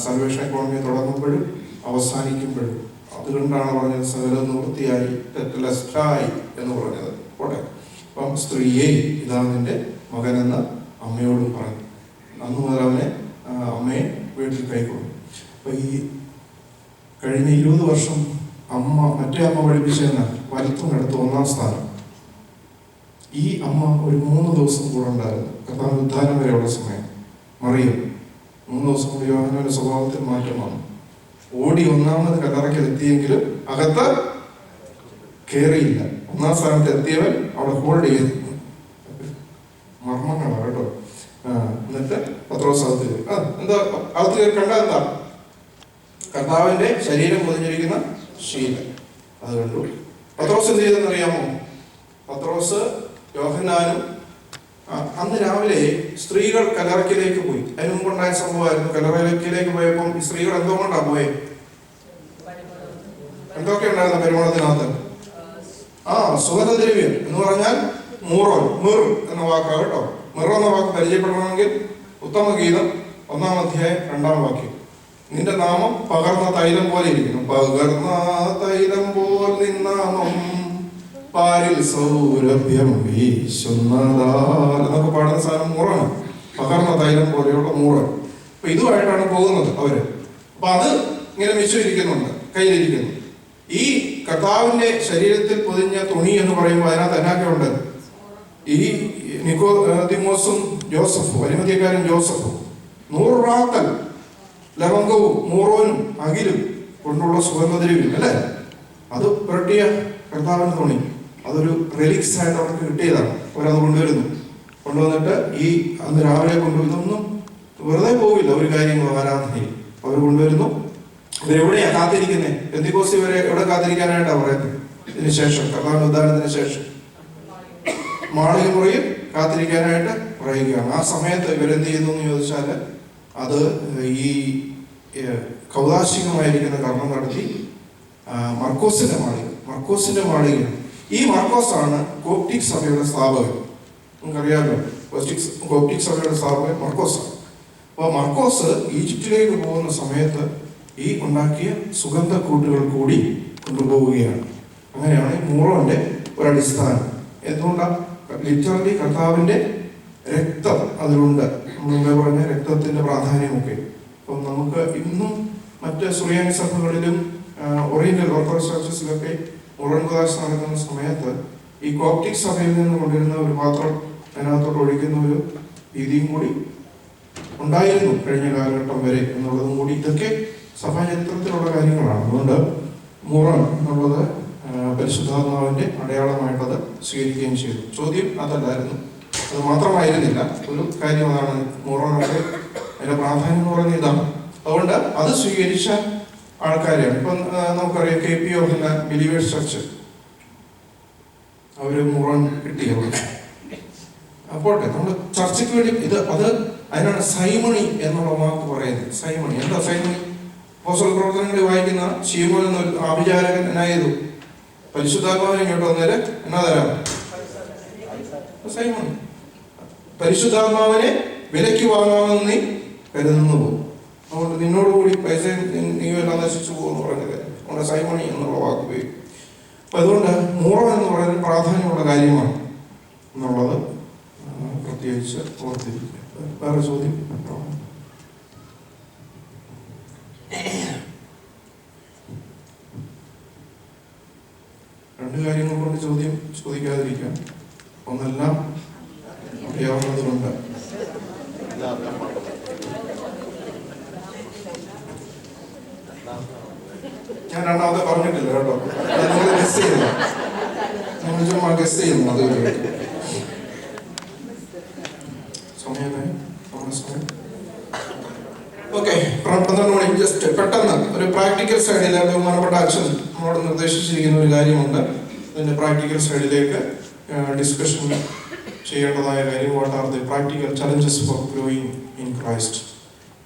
സൽവേഷൻ എക്കോണമി തുടങ്ങുമ്പോഴും അവസാനിക്കുമ്പോഴും. അതുകൊണ്ടാണ് പറഞ്ഞത് സകല നിവൃത്തിയായി ടെറ്റലസ്റ്റായി എന്ന് പറഞ്ഞത്. പോട്ടെ. അപ്പം സ്ത്രീയെ, ഇതാ നിന്റെ മകനെന്ന് അമ്മയോടും പറഞ്ഞു. അന്ന് മുതൽ അവനെ അമ്മയെ വീട്ടിൽ കൈക്കൊണ്ടു. അപ്പൊ ഈ കഴിഞ്ഞ 20 വർഷം മറ്റേ അമ്മ പഠിപ്പിച്ചെന്ന വലത്തും ഒന്നാം സ്ഥാനം. ഈ അമ്മ ഒരു 3 ദിവസം കൂടെ ഉണ്ടായിരുന്നു. കർത്താവ് ഉദ്ധാനം വരെയുള്ള സമയം. മറിയം 3 ദിവസം കൂടി യോഹന്നാന്റെ സ്വഭാവത്തിൽ മാറ്റം വന്നു. ഓടി ഒന്നാമത് കല്ലറയ്ക്ക് എത്തിയെങ്കിലും അകത്ത് കയറിയില്ല. 1-ാം സ്ഥാനത്ത് എത്തിയവൻ അവിടെ ഹോൾഡ് ചെയ്തു. മർമ്മങ്ങളാണ് കേട്ടോ. എന്നിട്ട് പത്രോസ് അകത്ത് കയറി. എന്താ അകത്ത് കയറി കണ്ട? എന്താ? കർത്താവിന്റെ ശരീരം പൊതിഞ്ഞിരിക്കുന്ന ശീലം. അത് കണ്ടു. പത്രോസ് എന്ത് ചെയ്തെന്ന് അറിയാമോ? പത്രോസ് യോഹന്നാനും അന്ന് രാവിലെ സ്ത്രീകൾ കല്ലറയ്ക്കിലേക്ക് പോയി. അതിന് മുമ്പുണ്ടായ സംഭവമായിരുന്നു. കല്ലറയ്ക്കിലേക്ക് പോയപ്പോൾ ഈ സ്ത്രീകൾ എന്തോ കൊണ്ടാ പോയെ? എന്തൊക്കെ ഉണ്ടായിരുന്നു പരിമളത്തിനകത്ത്? സുഗന്ധദ്രവ്യം എന്ന് പറഞ്ഞാൽ മിർ എന്ന വാക്കാണ് കേട്ടോ. മിർ എന്ന വാക്ക് പരിചയപ്പെടണമെങ്കിൽ ഉത്തമഗീതം 1-ാം അധ്യായം 2-ാം വാക്യം. നിന്റെ നാമം പകർന്ന തൈലം പോലെ ഇരിക്കുന്നു. പകർന്ന തൈലം പോൽ നിന്നാമം പാരിൽ സൗരഭ്യം വീശുന്നതാൽ പാടുന്ന സാധനം മൂറാണ്. പകർന്ന തൈലം പോലെയുള്ള മൂറൻ. അപ്പൊ ഇതുമായിട്ടാണ് പോകുന്നത് അവര്. അപ്പൊ അത് ഇങ്ങനെ മിശ്രിക്കുന്നുണ്ട്, കയ്യിലിരിക്കുന്നു. ഈ കർത്താവിന്റെ ശരീരത്തിൽ പൊതിഞ്ഞ തുണി എന്ന് പറയുമ്പോൾ അതിനകത്ത് എന്നാക്കെ ഉണ്ട്? ഈ നിക്കോദിമോസും ജോസഫും, അരിമത്യക്കാരൻ ജോസഫും 100 റാത്തൽ ലവംഗവും മൂറോനും അകിലും കൊണ്ടുള്ള സുഗന്ധദ്രവ്യം അല്ലേ, അത് പുരട്ടിയ കർത്താവിന്റെ തുണി. അതൊരു റിലിക്സ് ആയിട്ട് അവർക്ക് കിട്ടിയതാണ്. അവരത് കൊണ്ടുവന്നിട്ട് ഈ അന്ന് രാവിലെ കൊണ്ടുവരുന്നൊന്നും വെറുതെ പോവില്ല ഒരു കാര്യങ്ങളും ആരാധനയിൽ. അവർ കൊണ്ടുവരുന്നു. ഇവരെവിടെയാ കാത്തിരിക്കുന്നത്? പെന്തിക്കോസ്തി വരെ എവിടെ കാത്തിരിക്കാനായിട്ടാണ് പറയുന്നത്? ഇതിന് ശേഷം, കർത്താവിന്റെ ഉദ്ധാനത്തിന് ശേഷം മാളിക മുറിയിൽ കാത്തിരിക്കാനായിട്ട് പറയുകയാണ്. ആ സമയത്ത് ഇവരെന്ത് ചെയ്യുന്നു എന്ന് ചോദിച്ചാൽ, അത് ഈ കൗതാശികമായിരിക്കുന്ന കർമ്മം നടത്തി മർക്കോസിന്റെ മാളിക. ഈ മർക്കോസാണ് കോപ്റ്റിക് സഭയുടെ സ്ഥാപകൻ. നമുക്കറിയാമല്ലോ, കോപ്റ്റിക് സഭയുടെ സ്ഥാപകൻ മർക്കോസാണ്. അപ്പോൾ മർക്കോസ് ഈജിപ്തിലേക്ക് പോകുന്ന സമയത്ത് ഈ ഉണ്ടാക്കിയ സുഗന്ധക്കൂട്ടുകൾ കൂടി കൊണ്ടുപോവുകയാണ്. അങ്ങനെയാണ് മൂറോന്റെ ഒരടിസ്ഥാനം. എന്തുകൊണ്ടാണ്? ലിറ്ററലി കർത്താവിന്റെ രക്തം അതിലുണ്ട്. മുമ്പേ പറഞ്ഞ രക്തത്തിന്റെ പ്രാധാന്യമൊക്കെ. അപ്പം നമുക്ക് ഇന്നും മറ്റ് സുറിയാനി സഭകളിലും ഓറിയന്റൽ ഓർത്തഡോക്സ് ചർച്ചസിലൊക്കെ മുറൻ കുദാശ നടക്കുന്ന സമയത്ത് ഈ കോപ്റ്റിക് സഭയിൽ നിന്ന് കൊണ്ടുവരുന്ന ഒരു പാത്രം അതിനകത്തോട്ട് ഒഴിക്കുന്ന ഒരു രീതിയും കൂടി ഉണ്ടായിരുന്നു കഴിഞ്ഞ കാലഘട്ടം വരെ എന്നുള്ളതും കൂടി. ഇതൊക്കെ സഭാചരിത്രത്തിലുള്ള കാര്യങ്ങളാണ്. അതുകൊണ്ട് മുറൻ എന്നുള്ളത് പരിശുദ്ധാത്മാവിന്റെ അടയാളമായിട്ടത് സ്വീകരിക്കുകയും ചെയ്തു. ചോദ്യം അതല്ലായിരുന്നു, അത് മാത്രമായിരുന്നില്ല. ഒരു കാര്യം അതാണ്, മുറനൊക്കെ അതിന്റെ പ്രാധാന്യം എന്ന് പറയുന്നത് ഇതാണ്. അതുകൊണ്ട് അത് സ്വീകരിച്ച ആൾക്കാരെയാണ്. ഇപ്പം നമുക്കറിയാം KP യോഹന്നാൻ ബിലീവേഴ്സ് ചർച്ച്, അവര് മുറൻ കിട്ടിയത്. അപ്പോട്ടെ, നമ്മൾ ചർച്ചയ്ക്ക് വേണ്ടി അതിനാണ് സൈമണി എന്നുള്ള വാക്ക് പറയുന്നത്. സൈമണി എന്താ? സൈമണി അപ്പോസ്തല പ്രവർത്തനങ്ങളിൽ വായിക്കുന്ന ശീമോൻ എന്നൊരു ആഭിചാരകൻ എന്നാ ചെയ്തു? പരിശുദ്ധാത്മാവിനെ ഇങ്ങോട്ട് വന്നേര് എന്നാ തരാം? സൈമണി. പരിശുദ്ധാത്മാവിനെ വിലയ്ക്ക് വാങ്ങാമെന്ന് നീ കരുതുന്നു പോകും. അതുകൊണ്ട് നിന്നോടുകൂടി പൈസ നീ എല്ലാം നശിച്ചു പോകുമെന്ന് പറഞ്ഞത്. അതുകൊണ്ട് സൈമണി എന്നുള്ള വാക്ക് ഉപയോഗിക്കും. അപ്പൊ അതുകൊണ്ട് മൂറ എന്ന് പറയുന്നത് പ്രാധാന്യമുള്ള കാര്യമാണ് എന്നുള്ളത് പ്രത്യേകിച്ച് ഓർത്തിരിക്കുക. വേറെ ചോദ്യം? രണ്ട് കാര്യങ്ങൾ കൊണ്ട് ചോദ്യം ചോദിക്കാതിരിക്കാം. ഒന്നെല്ലാം അറിയാവുന്നതുകൊണ്ട്. ഞാൻ രണ്ടാമത്തെ പറഞ്ഞിട്ടില്ല കേട്ടോ, നിങ്ങൾ ഗസ് ചെയ്യുന്നു, നിങ്ങൾ ചുമ്മാ ഗസ് ചെയ്യുന്നു. അത് സമയമായി. ഓക്കെ. 12 മണി ജസ്റ്റ് പെട്ടെന്ന് ഒരു പ്രാക്ടിക്കൽ സൈഡിലേക്ക് ബഹുമാനപ്പെട്ട അച്ഛൻ നമ്മളോട് നിർദ്ദേശിച്ചിരിക്കുന്ന ഒരു കാര്യമുണ്ട്. അതിൻ്റെ പ്രാക്ടിക്കൽ സൈഡിലേക്ക് ഡിസ്കഷൻ ചെയ്യേണ്ടതായ കാര്യം, what are the practical challenges for growing in Christ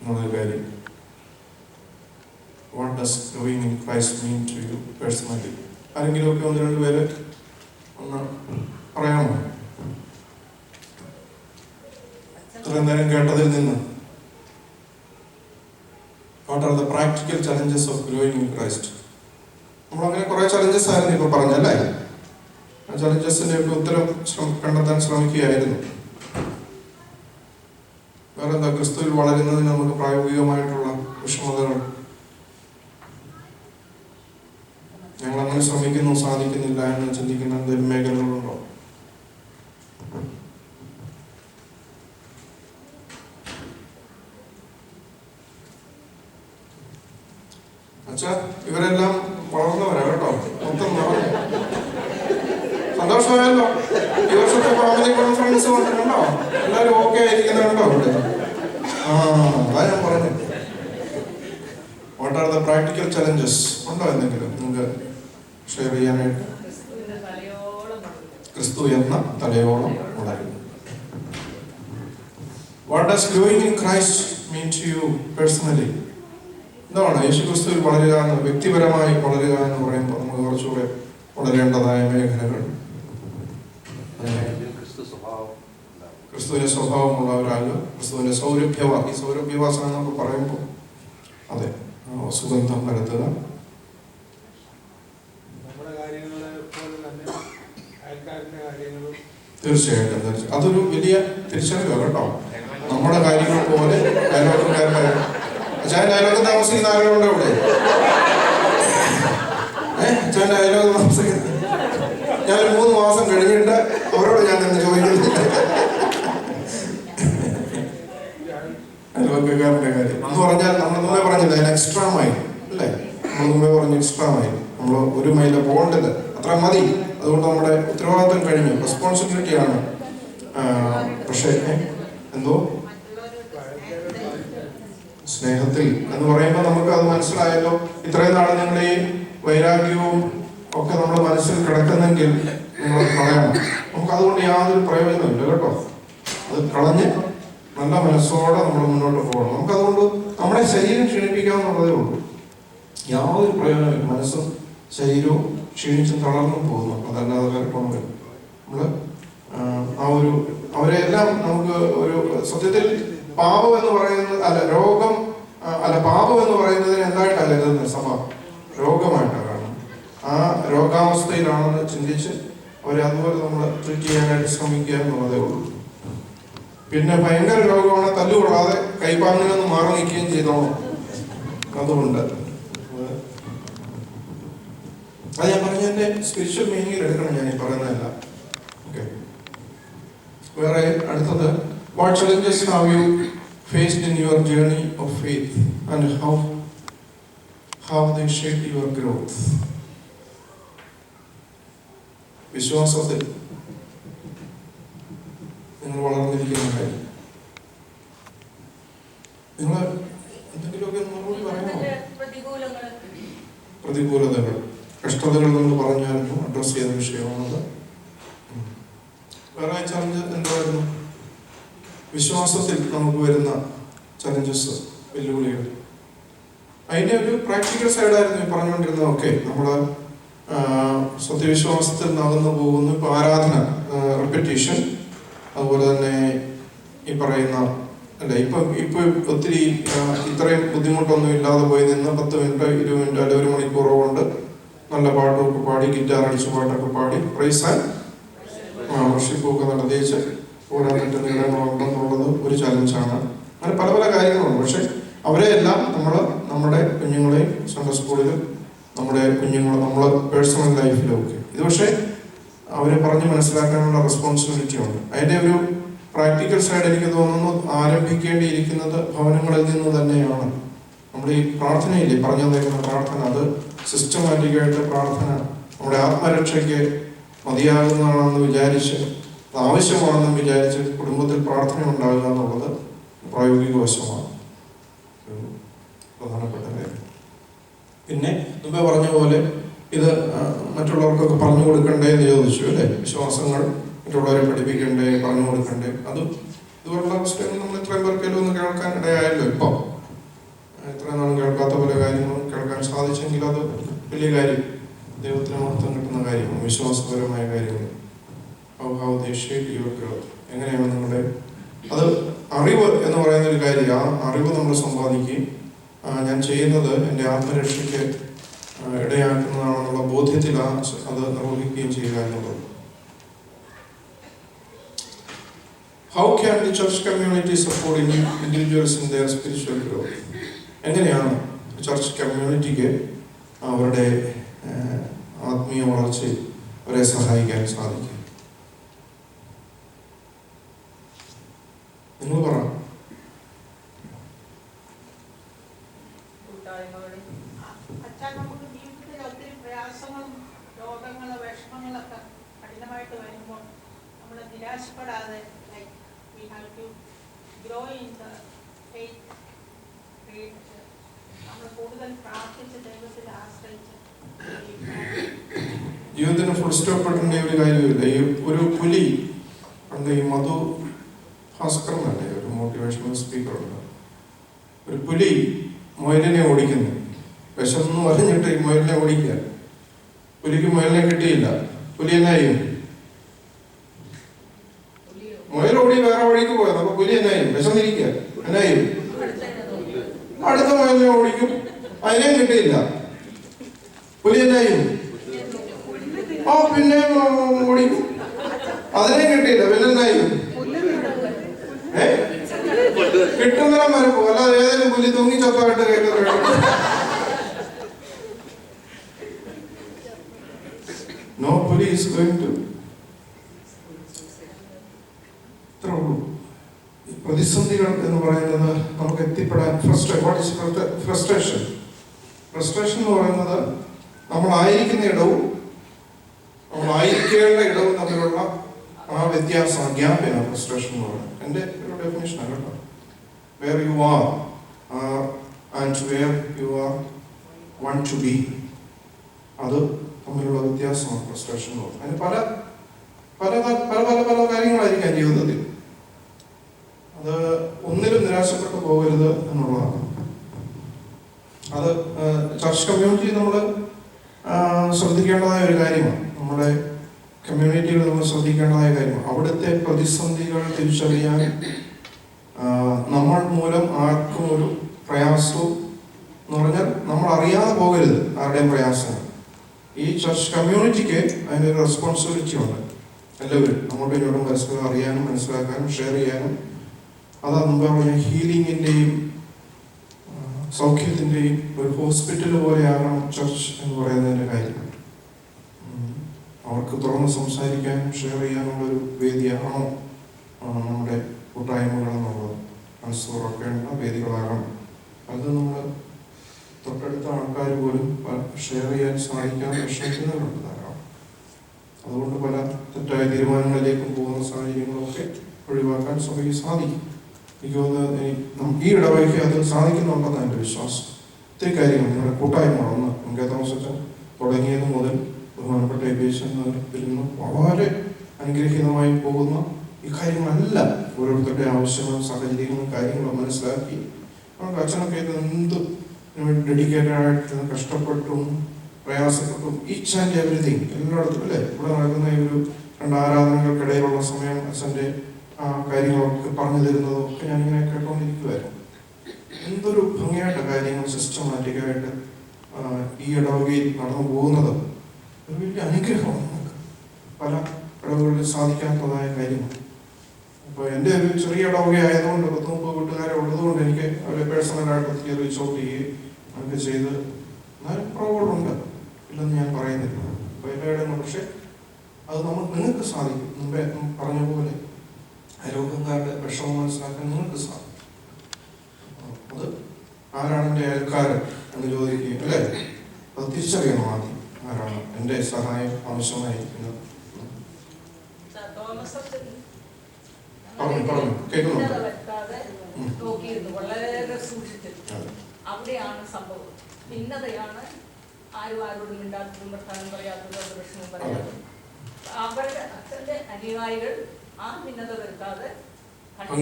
എന്നൊരു കാര്യം. What does growing in Christ mean to you personally? ആരെങ്കിലും ഒക്കെ 1-2 പേര് ഒന്ന് പറയാമോ? ഇത്രയും നേരം കേട്ടതിൽ നിന്ന് what are the practical challenges of growing in Christ? നമ്മളങ്ങനെ കുറെ ചലഞ്ചസ് ആയിരുന്നു ഇപ്പൊ പറഞ്ഞല്ലേ. ആ ചലഞ്ചസിന്റെ ഒക്കെ ഉത്തരം കണ്ടെത്താൻ ശ്രമിക്കുകയായിരുന്നു. വേറെ എന്താ ക്രിസ്തുവിൽ വളരുന്നതിന് നമുക്ക് പ്രായോഗികമായിട്ടുള്ള വിഷമതകൾ? ഞങ്ങൾ അങ്ങനെ ശ്രമിക്കുന്നു, സാധിക്കുന്നില്ല എന്ന് ചിന്തിക്കുന്ന എന്തെങ്കിലും മേഖലകളുണ്ടോ? അച്ഛാ, ഇവരെല്ലാം വളർന്നവരാ കേട്ടോ. മൊത്തം നടന്നു. സന്തോഷമായല്ലോ. ഈ വർഷത്തെ ഫാമിലി കോൺഫറൻസ് വന്നിട്ടുണ്ടോ? എല്ലാവരും ഓക്കെ ആയിരിക്കുന്നുണ്ടോ ഇവിടെ? അതാ ഞാൻ പറഞ്ഞു. What are the practical challenges? ഉണ്ടോ എന്തെങ്കിലും നിങ്ങൾക്ക് ഷെയർ ചെയ്യാനായിട്ട്? ക്രിസ്തു എന്ന തലയോളം വളരുന്നു. What does growing in Christ mean to you personally? എന്താണ് യേശു ക്രിസ്തുവിൽ വളരുക എന്ന്, വ്യക്തിപരമായി വളരുക എന്ന് പറയുമ്പോൾ നമുക്ക് കുറച്ചുകൂടെ വളരേണ്ടതായ മേഖലകൾ? ക്രിസ്തുവിന്റെ സ്വഭാവമുള്ളവരാകുക, ക്രിസ്തുവിന്റെ ഈ സൗരഭ്യവാസന എന്നൊക്കെ പറയുമ്പോൾ അതെ, സുഗന്ധം പരത്തുക. തീർച്ചയായിട്ടും അതൊരു വലിയ തിരിച്ചറിവ് കേട്ടോ. നമ്മുടെ കാര്യങ്ങൾ പോലെ അയൽവക്കക്കാരുടെ അച്ഛൻ്റെ അയൽവക്കം താമസിക്കുന്ന ആളുകളുണ്ട് ഇവിടെ. അച്ഛൻ്റെ അയൽവക്കം താമസിക്കുന്നത് ഞാൻ 3 മാസം കഴിഞ്ഞിട്ട് അവരോട് ഞാൻ എന്ന് ചോദിക്കുന്നില്ല. അയൽവക്കക്കാരൻ്റെ കാര്യം എന്ന് പറഞ്ഞാൽ നമ്മൾ മുമ്പേ പറഞ്ഞില്ല, അതിന് എക്സ്ട്രാ മൈൽ അല്ലേ? നമ്മൾ മുമ്പേ പറഞ്ഞു എക്സ്ട്രാ മൈൽ. നമ്മൾ 1 മൈൽ പോകേണ്ടത് അത്ര മതി. അതുകൊണ്ട് നമ്മുടെ ഉത്തരവാദിത്വം കഴിഞ്ഞു, റെസ്പോൺസിബിലിറ്റിയാണ്. പക്ഷേ എന്തോ സ്നേഹത്തിൽ എന്ന് പറയുമ്പോൾ നമുക്ക് അത് മനസ്സിലായല്ലോ. ഇത്രയും നാൾ നിങ്ങളുടെ ഈ വൈരാഗ്യവും ഒക്കെ നമ്മുടെ മനസ്സിൽ കിടക്കുന്നെങ്കിൽ നിങ്ങൾ കളയണം. നമുക്ക് അതുകൊണ്ട് യാതൊരു പ്രയോജനമില്ല കേട്ടോ. അത് കളഞ്ഞ് നല്ല മനസ്സോടെ നമ്മൾ മുന്നോട്ട് പോകണം. നമുക്കതുകൊണ്ട് നമ്മുടെ ശരീരം ക്ഷീണിപ്പിക്കാമെന്നുള്ളതേ ഉള്ളൂ. യാതൊരു പ്രയോജനമില്ല. മനസ്സും ശരീരവും ക്ഷീണിച്ചും തളർന്നും പോകുന്നു. അതല്ലാതെ വേറെ നമ്മള് അവരെല്ലാം നമുക്ക് ഒരു സത്യത്തിൽ പാപം എന്ന് പറയുന്നത് പാപം എന്ന് പറയുന്നതിന് എന്തായിട്ടല്ല കരുതുന്നത് സഭ? രോഗമായിട്ടാണ് കാണുന്നത്. ആ രോഗാവസ്ഥയിലാണെന്ന് ചിന്തിച്ച് അവരെ അതുപോലെ നമ്മൾ ട്രീറ്റ് ചെയ്യാനായിട്ട് ശ്രമിക്കുക എന്നുള്ളതേ ഉള്ളൂ. പിന്നെ ഭയങ്കര രോഗമാണ്, തല്ലുകൊള്ളാതെ കൈപ്പാങ്ങിനൊന്ന് മാറി നിൽക്കുകയും ചെയ്തോളാം. അതുകൊണ്ട് അത് ഞാൻ പറഞ്ഞതിന്റെ സ്പിരിച്വൽ മീനിങ്ങിൽ എടുക്കണം ഞാൻ ഈ പറയുന്നതല്ല. ഓക്കെ, വേറെ അടുത്തത്, what challenges have you faced in your journey of faith and how they shaped your growth? വിശ്വാസത്തിൽ നിങ്ങൾ വളർന്നിരിക്കുന്ന കാര്യം നിങ്ങൾ എന്തെങ്കിലുമൊക്കെ മറുപടി പറയാമോ? പ്രതികൂലതകൾ, കഷ്ടതകൾ നമ്മൾ പറഞ്ഞായിരുന്നു, അഡ്രസ് ചെയ്ത വിഷയമാണത്. വേറെ ചലഞ്ച് എന്തായിരുന്നു? വിശ്വാസത്തിൽ നമുക്ക് വരുന്ന ചലഞ്ചസ്, വെല്ലുവിളികൾ. അതിൻ്റെ ഒരു പ്രാക്ടിക്കൽ സൈഡായിരുന്നു ഈ പറഞ്ഞുകൊണ്ടിരുന്നതൊക്കെ. നമ്മൾ സത്യവിശ്വാസത്തിൽ നടന്നു പോകുന്നു. ഇപ്പോൾ ആരാധന, റെപ്പിറ്റീഷൻ, അതുപോലെ തന്നെ ഈ പറയുന്ന ഇപ്പൊ ഒത്തിരി ഇത്രയും ബുദ്ധിമുട്ടൊന്നും ഇല്ലാതെ പോയി നിന്ന് 10 മിനിറ്റ് 20 മിനിറ്റ് അല്ല 1 മണിക്കൂറോ കൊണ്ട് നല്ല പാട്ടൊക്കെ പാടി, ഗിറ്റാർ അടിച്ച് പാട്ടൊക്കെ പാടി പ്രൈസ് ആൻഡ് വർഷിപ്പൊക്കെ നടത്തിച്ച് പോരാൻ പറ്റുന്ന ഇടങ്ങളുണ്ടെന്നുള്ളത് ഒരു ചലഞ്ചാണ്. അങ്ങനെ പല പല കാര്യങ്ങളുണ്ട്. പക്ഷെ അവരെയെല്ലാം നമ്മുടെ കുഞ്ഞുങ്ങളെയും സൺഡേ സ്കൂളിലും നമ്മുടെ കുഞ്ഞുങ്ങൾ നമ്മളെ പേഴ്സണൽ ലൈഫിലും ഒക്കെ ഇത് പക്ഷേ അവരെ പറഞ്ഞ് മനസ്സിലാക്കാനുള്ള റെസ്പോൺസിബിലിറ്റി ഉണ്ട്. അതിൻ്റെ ഒരു പ്രാക്ടിക്കൽ സൈഡ് എനിക്ക് തോന്നുന്നു ആരംഭിക്കേണ്ടിയിരിക്കുന്നത് ഭവനങ്ങളിൽ നിന്ന് തന്നെയാണ്. നമ്മൾ ഈ പ്രാർത്ഥനയില്ലേ പറഞ്ഞു തന്നേക്കുന്ന പ്രാർത്ഥന, അത് സിസ്റ്റമാറ്റിക്കായിട്ട് പ്രാർത്ഥന നമ്മുടെ ആത്മരക്ഷയ്ക്ക് മതിയാകുന്നതാണെന്ന് വിചാരിച്ച്, ആവശ്യമാണെന്ന് വിചാരിച്ച് കുടുംബത്തിൽ പ്രാർത്ഥന ഉണ്ടാകുക എന്നുള്ളത് പ്രായോഗിക വശമാണ്. പ്രധാനപ്പെട്ട കാര്യം. പിന്നെ മുമ്പേ പറഞ്ഞ പോലെ ഇത് മറ്റുള്ളവർക്കൊക്കെ പറഞ്ഞു കൊടുക്കണ്ടേ എന്ന് ചോദിച്ചു അല്ലേ. വിശ്വാസങ്ങൾ മറ്റുള്ളവരെ പഠിപ്പിക്കണ്ടേ, പറഞ്ഞു കൊടുക്കണ്ടേ. അതും ഇതുപോലുള്ള അവസ്ഥകൾ നമ്മൾ ഇത്രയും പേർക്കെങ്കിലും ഒന്ന് കേൾക്കാൻ ഇടയായല്ലോ. ഇപ്പം ഇത്രയും നാളും കേൾക്കാത്ത പല കാര്യങ്ങളും കേൾക്കാൻ സാധിച്ചെങ്കിൽ അത് വലിയ കാര്യം, ദൈവത്തിന് മഹത്വം കിട്ടുന്ന കാര്യമാണ്. വിശ്വാസപരമായ കാര്യങ്ങൾ എങ്ങനെയാണ് നിങ്ങളുടെ അത് അറിവ് എന്ന് പറയുന്ന ഒരു കാര്യം. ആ അറിവ് നമ്മൾ സമ്പാദിക്കുകയും ഞാൻ ചെയ്യുന്നത് എൻ്റെ ആത്മരക്ഷയ്ക്ക് ഇടയാക്കുന്നതാണെന്നുള്ള ബോധ്യത്തിൽ അത് നിർവഹിക്കുകയും ചെയ്യുക എന്നുള്ളത്. How can the church community support individuals in their spiritual growth? എങ്ങനെയാണ് ചർച്ച് കമ്മ്യൂണിറ്റിക്ക് അവരുടെ ആത്മീയ വളർച്ചയിൽ അവരെ സഹായിക്കാൻ സാധിക്കും? നിങ്ങൾ പറ. നമുക്ക് ജീവിതത്തിൽ ഒത്തിരി പ്രയാസങ്ങളും രോഗങ്ങളും വിഷമങ്ങളൊക്കെ കഠിനമായിട്ട് വരുമ്പോൾ നമ്മൾ നിരാശപ്പെടാതെ we have to grow in the faith. നമ്മൾ കൂടുതൽ പ്രാർത്ഥിച്ച് ദൈവത്തിൽ ആശ്രയിച്ച് ജീവിതത്തിന് ഫുൾ സ്റ്റോപ്പ് ഇടേണ്ട ഒരു കാര്യമില്ല. ഈ ഒരു പുലി പണ്ട് ഈ മധു ഭാസ്കർ എന്നല്ലേ ഒരു മോട്ടിവേഷണൽ സ്പീക്കർ ഉണ്ട്. ഒരു പുലി മുയലിനെ ഓടിക്കുന്നു. വിശന്ന് പറഞ്ഞിട്ട് ഈ മുയലിനെ ഓടിക്കുക. പുലിക്ക് മുയലിനെ കിട്ടിയില്ല. പുലി എന്നായും മുയൽ ഓടി വേറെ വഴിക്ക് പോയത്. അപ്പൊ പുലി എന്നായും വിശന്നിരിക്കുക. എന്നായും അടുത്ത മുയലിനെ ഓടിക്കും. അതിനെയും കിട്ടിയില്ല. പുലി എന്നായും പിന്നെ ഓടിക്കും. അതിനെയും കിട്ടിയില്ല. പിന്നെ എന്നായും കിട്ടുന്നതിനും വരെ പോകും. അല്ലാതെ ഏതെങ്കിലും പുലി തൂങ്ങി ചൊക്കായിട്ട് കേൾക്കുന്നത് നോ പുലി ഈസ് ഗോയിങ് ടു. ഇത്ര ഉള്ളൂ. പ്രതിസന്ധികൾ എന്ന് പറയുന്നത് നമുക്ക് എത്തിപ്പെടാൻ ഫ്രസ്ട്രേഷൻ എന്ന് പറയുന്നത് നമ്മളായിരിക്കുന്ന ഇടവും നമ്മളായിരിക്കേണ്ട ഇടവും തമ്മിലുള്ള ആ വ്യത്യാസം, ഗ്യാപ്പിനാണ് ഫ്രസ്ട്രേഷൻ എന്ന് പറയുന്നത്. എൻ്റെ ഒരു ഡെഫിനേഷനാണ് കേട്ടോ. Where you are and where you are want to be, അത് തമ്മിലുള്ള വ്യത്യാസമാണ് ഫ്രസ്ട്രേഷൻ എന്ന് പറയുന്നത്. അതിന് പല പല പല പല പല കാര്യങ്ങളായിരിക്കാം ജീവിതത്തിൽ. അത് ഒന്നിലും നിരാശപ്പെട്ടു പോകരുത് എന്നുള്ളതാണ്. അത് ചർച്ച് കമ്മ്യൂണിറ്റി നമ്മൾ ശ്രദ്ധിക്കേണ്ടതായ ഒരു കാര്യമാണ്. നമ്മുടെ കമ്മ്യൂണിറ്റികൾ നമ്മൾ ശ്രദ്ധിക്കേണ്ടതായ കാര്യമാണ്. അവിടുത്തെ പ്രതിസന്ധികൾ തിരിച്ചറിയാൻ നമ്മൾ മൂലം ആർക്കും ഒരു പ്രയാസവും എന്ന് പറഞ്ഞാൽ നമ്മൾ അറിയാതെ പോകരുത് ആരുടെയും പ്രയാസങ്ങൾ. ഈ ചർച്ച് കമ്മ്യൂണിറ്റിക്ക് അതിനൊരു റെസ്പോൺസിബിലിറ്റി ഉണ്ട്. എല്ലാവരും അങ്ങോട്ടും ഇങ്ങോട്ടും പരസ്പരം അറിയാനും മനസ്സിലാക്കാനും ഷെയർ ചെയ്യാനും. അത് മുമ്പ് പറഞ്ഞ ഹീലിങ്ങിൻ്റെയും സൗഖ്യത്തിൻ്റെയും ഒരു ഹോസ്പിറ്റൽ പോലെയാകണം ചർച്ച് എന്ന് പറയുന്നതിൻ്റെ കാര്യം. അവർക്ക് തുറന്ന് സംസാരിക്കാനും ഷെയർ ചെയ്യാനുള്ളൊരു വേദിയാണോ നമ്മുടെ കൂട്ടായ്മകളെന്നുള്ളത്. മനസ്സ് തുറക്കേണ്ട വേദികളാകണം. അത് നമ്മൾ തൊട്ടടുത്ത ആൾക്കാർ പോലും ഷെയർ ചെയ്യാൻ സാധിക്കാൻ വിഷമിക്കുന്നവരുണ്ട് ധാരാളം. അതുകൊണ്ട് പല തെറ്റായ തീരുമാനങ്ങളിലേക്കും പോകുന്ന സാഹചര്യങ്ങളൊക്കെ ഒഴിവാക്കാൻ സഭയ്ക്ക് സാധിക്കും. എനിക്ക് തോന്നുന്നത് ഈ ഇടവഴിക്ക് അത് സാധിക്കുന്നുണ്ടെന്ന് എൻ്റെ വിശ്വാസം. ഒത്തിരി കാര്യങ്ങൾ നിങ്ങളുടെ കൂട്ടായ്മ ഒന്ന് നമുക്ക് താമസിച്ച് തുടങ്ങിയത് മുതൽ ബഹുമാനപ്പെട്ട നേതൃത്വത്തിൽ നിന്ന് വളരെ അനുഗ്രഹീതമായി പോകുന്ന ഈ കാര്യങ്ങളെല്ലാം ഓരോരുത്തരുടെ ആവശ്യങ്ങളും സാഹചര്യങ്ങളും കാര്യങ്ങളും മനസ്സിലാക്കി നമുക്ക് അച്ഛനൊക്കെ എന്ത് ഡെഡിക്കേറ്റഡ് ആയിട്ട് കഷ്ടപ്പെട്ടും പ്രയാസപ്പെട്ടും ഈച്ച് ആൻഡ് എവറിഥിങ് എല്ലായിടത്തും അല്ലേ. ഇവിടെ നടക്കുന്ന ഈ ഒരു 2 ആരാധനകൾക്കിടയിലുള്ള സമയം അച്ഛൻ്റെ കാര്യങ്ങളൊക്കെ പറഞ്ഞു തരുന്നതും ഒക്കെ ഞാനിങ്ങനെ കേട്ടുകൊണ്ടിരിക്കുമായിരുന്നു. എന്തൊരു ഭംഗിയായിട്ട് കാര്യങ്ങൾ സിസ്റ്റമാറ്റിക്കായിട്ട് ഈ ഇടവകയിൽ നടന്നു പോകുന്നത് ഒരു വലിയ അനുഗ്രഹമാണ്. നമുക്ക് പല ഇടവകളിൽ സാധിക്കാത്തതായ കാര്യമാണ്. അപ്പോൾ എൻ്റെ ഒരു ചെറിയ ഇടവക ആയതുകൊണ്ട് 30 കൂട്ടുകാരെ ഉള്ളതുകൊണ്ട് എനിക്ക് അവരെ പേഴ്സണലായിട്ട് ഒത്തിരി റീച്ച് ഔട്ട് ചെയ്യുകയും ഒക്കെ ചെയ്ത് എന്നാലും പ്രൗഢുണ്ട് ഇല്ലെന്ന് ഞാൻ പറയുന്നില്ല. അപ്പോൾ എല്ലായിടങ്ങളും പക്ഷേ അത് നിങ്ങൾക്ക് സാധിക്കും. മുമ്പേ പറഞ്ഞ പോലെ അയൽവക്കക്കാരുടെ വിഷമം മനസ്സിലാക്കാൻ നിങ്ങൾക്ക് സാധിക്കും. അത് ആരാണ് എൻ്റെ അയൽക്കാരൻ എന്ന് ചോദിക്കുകയും അല്ലേ, അത് തിരിച്ചറിയണം ആദ്യം ആരാണ് എൻ്റെ സഹായം ആവശ്യമായിരിക്കുന്നത്. വളരെ സൂക്ഷിച്ചു അവിടെയാണ് സംഭവം. ഭിന്നതയാണ് ആരും ആരോടും മിണ്ടാത്തതും വർത്താനം പറയാത്തതും അത് പ്രശ്നവും പറയാത്തതും. അവരുടെ അച്ഛൻ്റെ അനുയായികൾ ആ ഭിന്നത വരുത്താതെ പക്ഷെ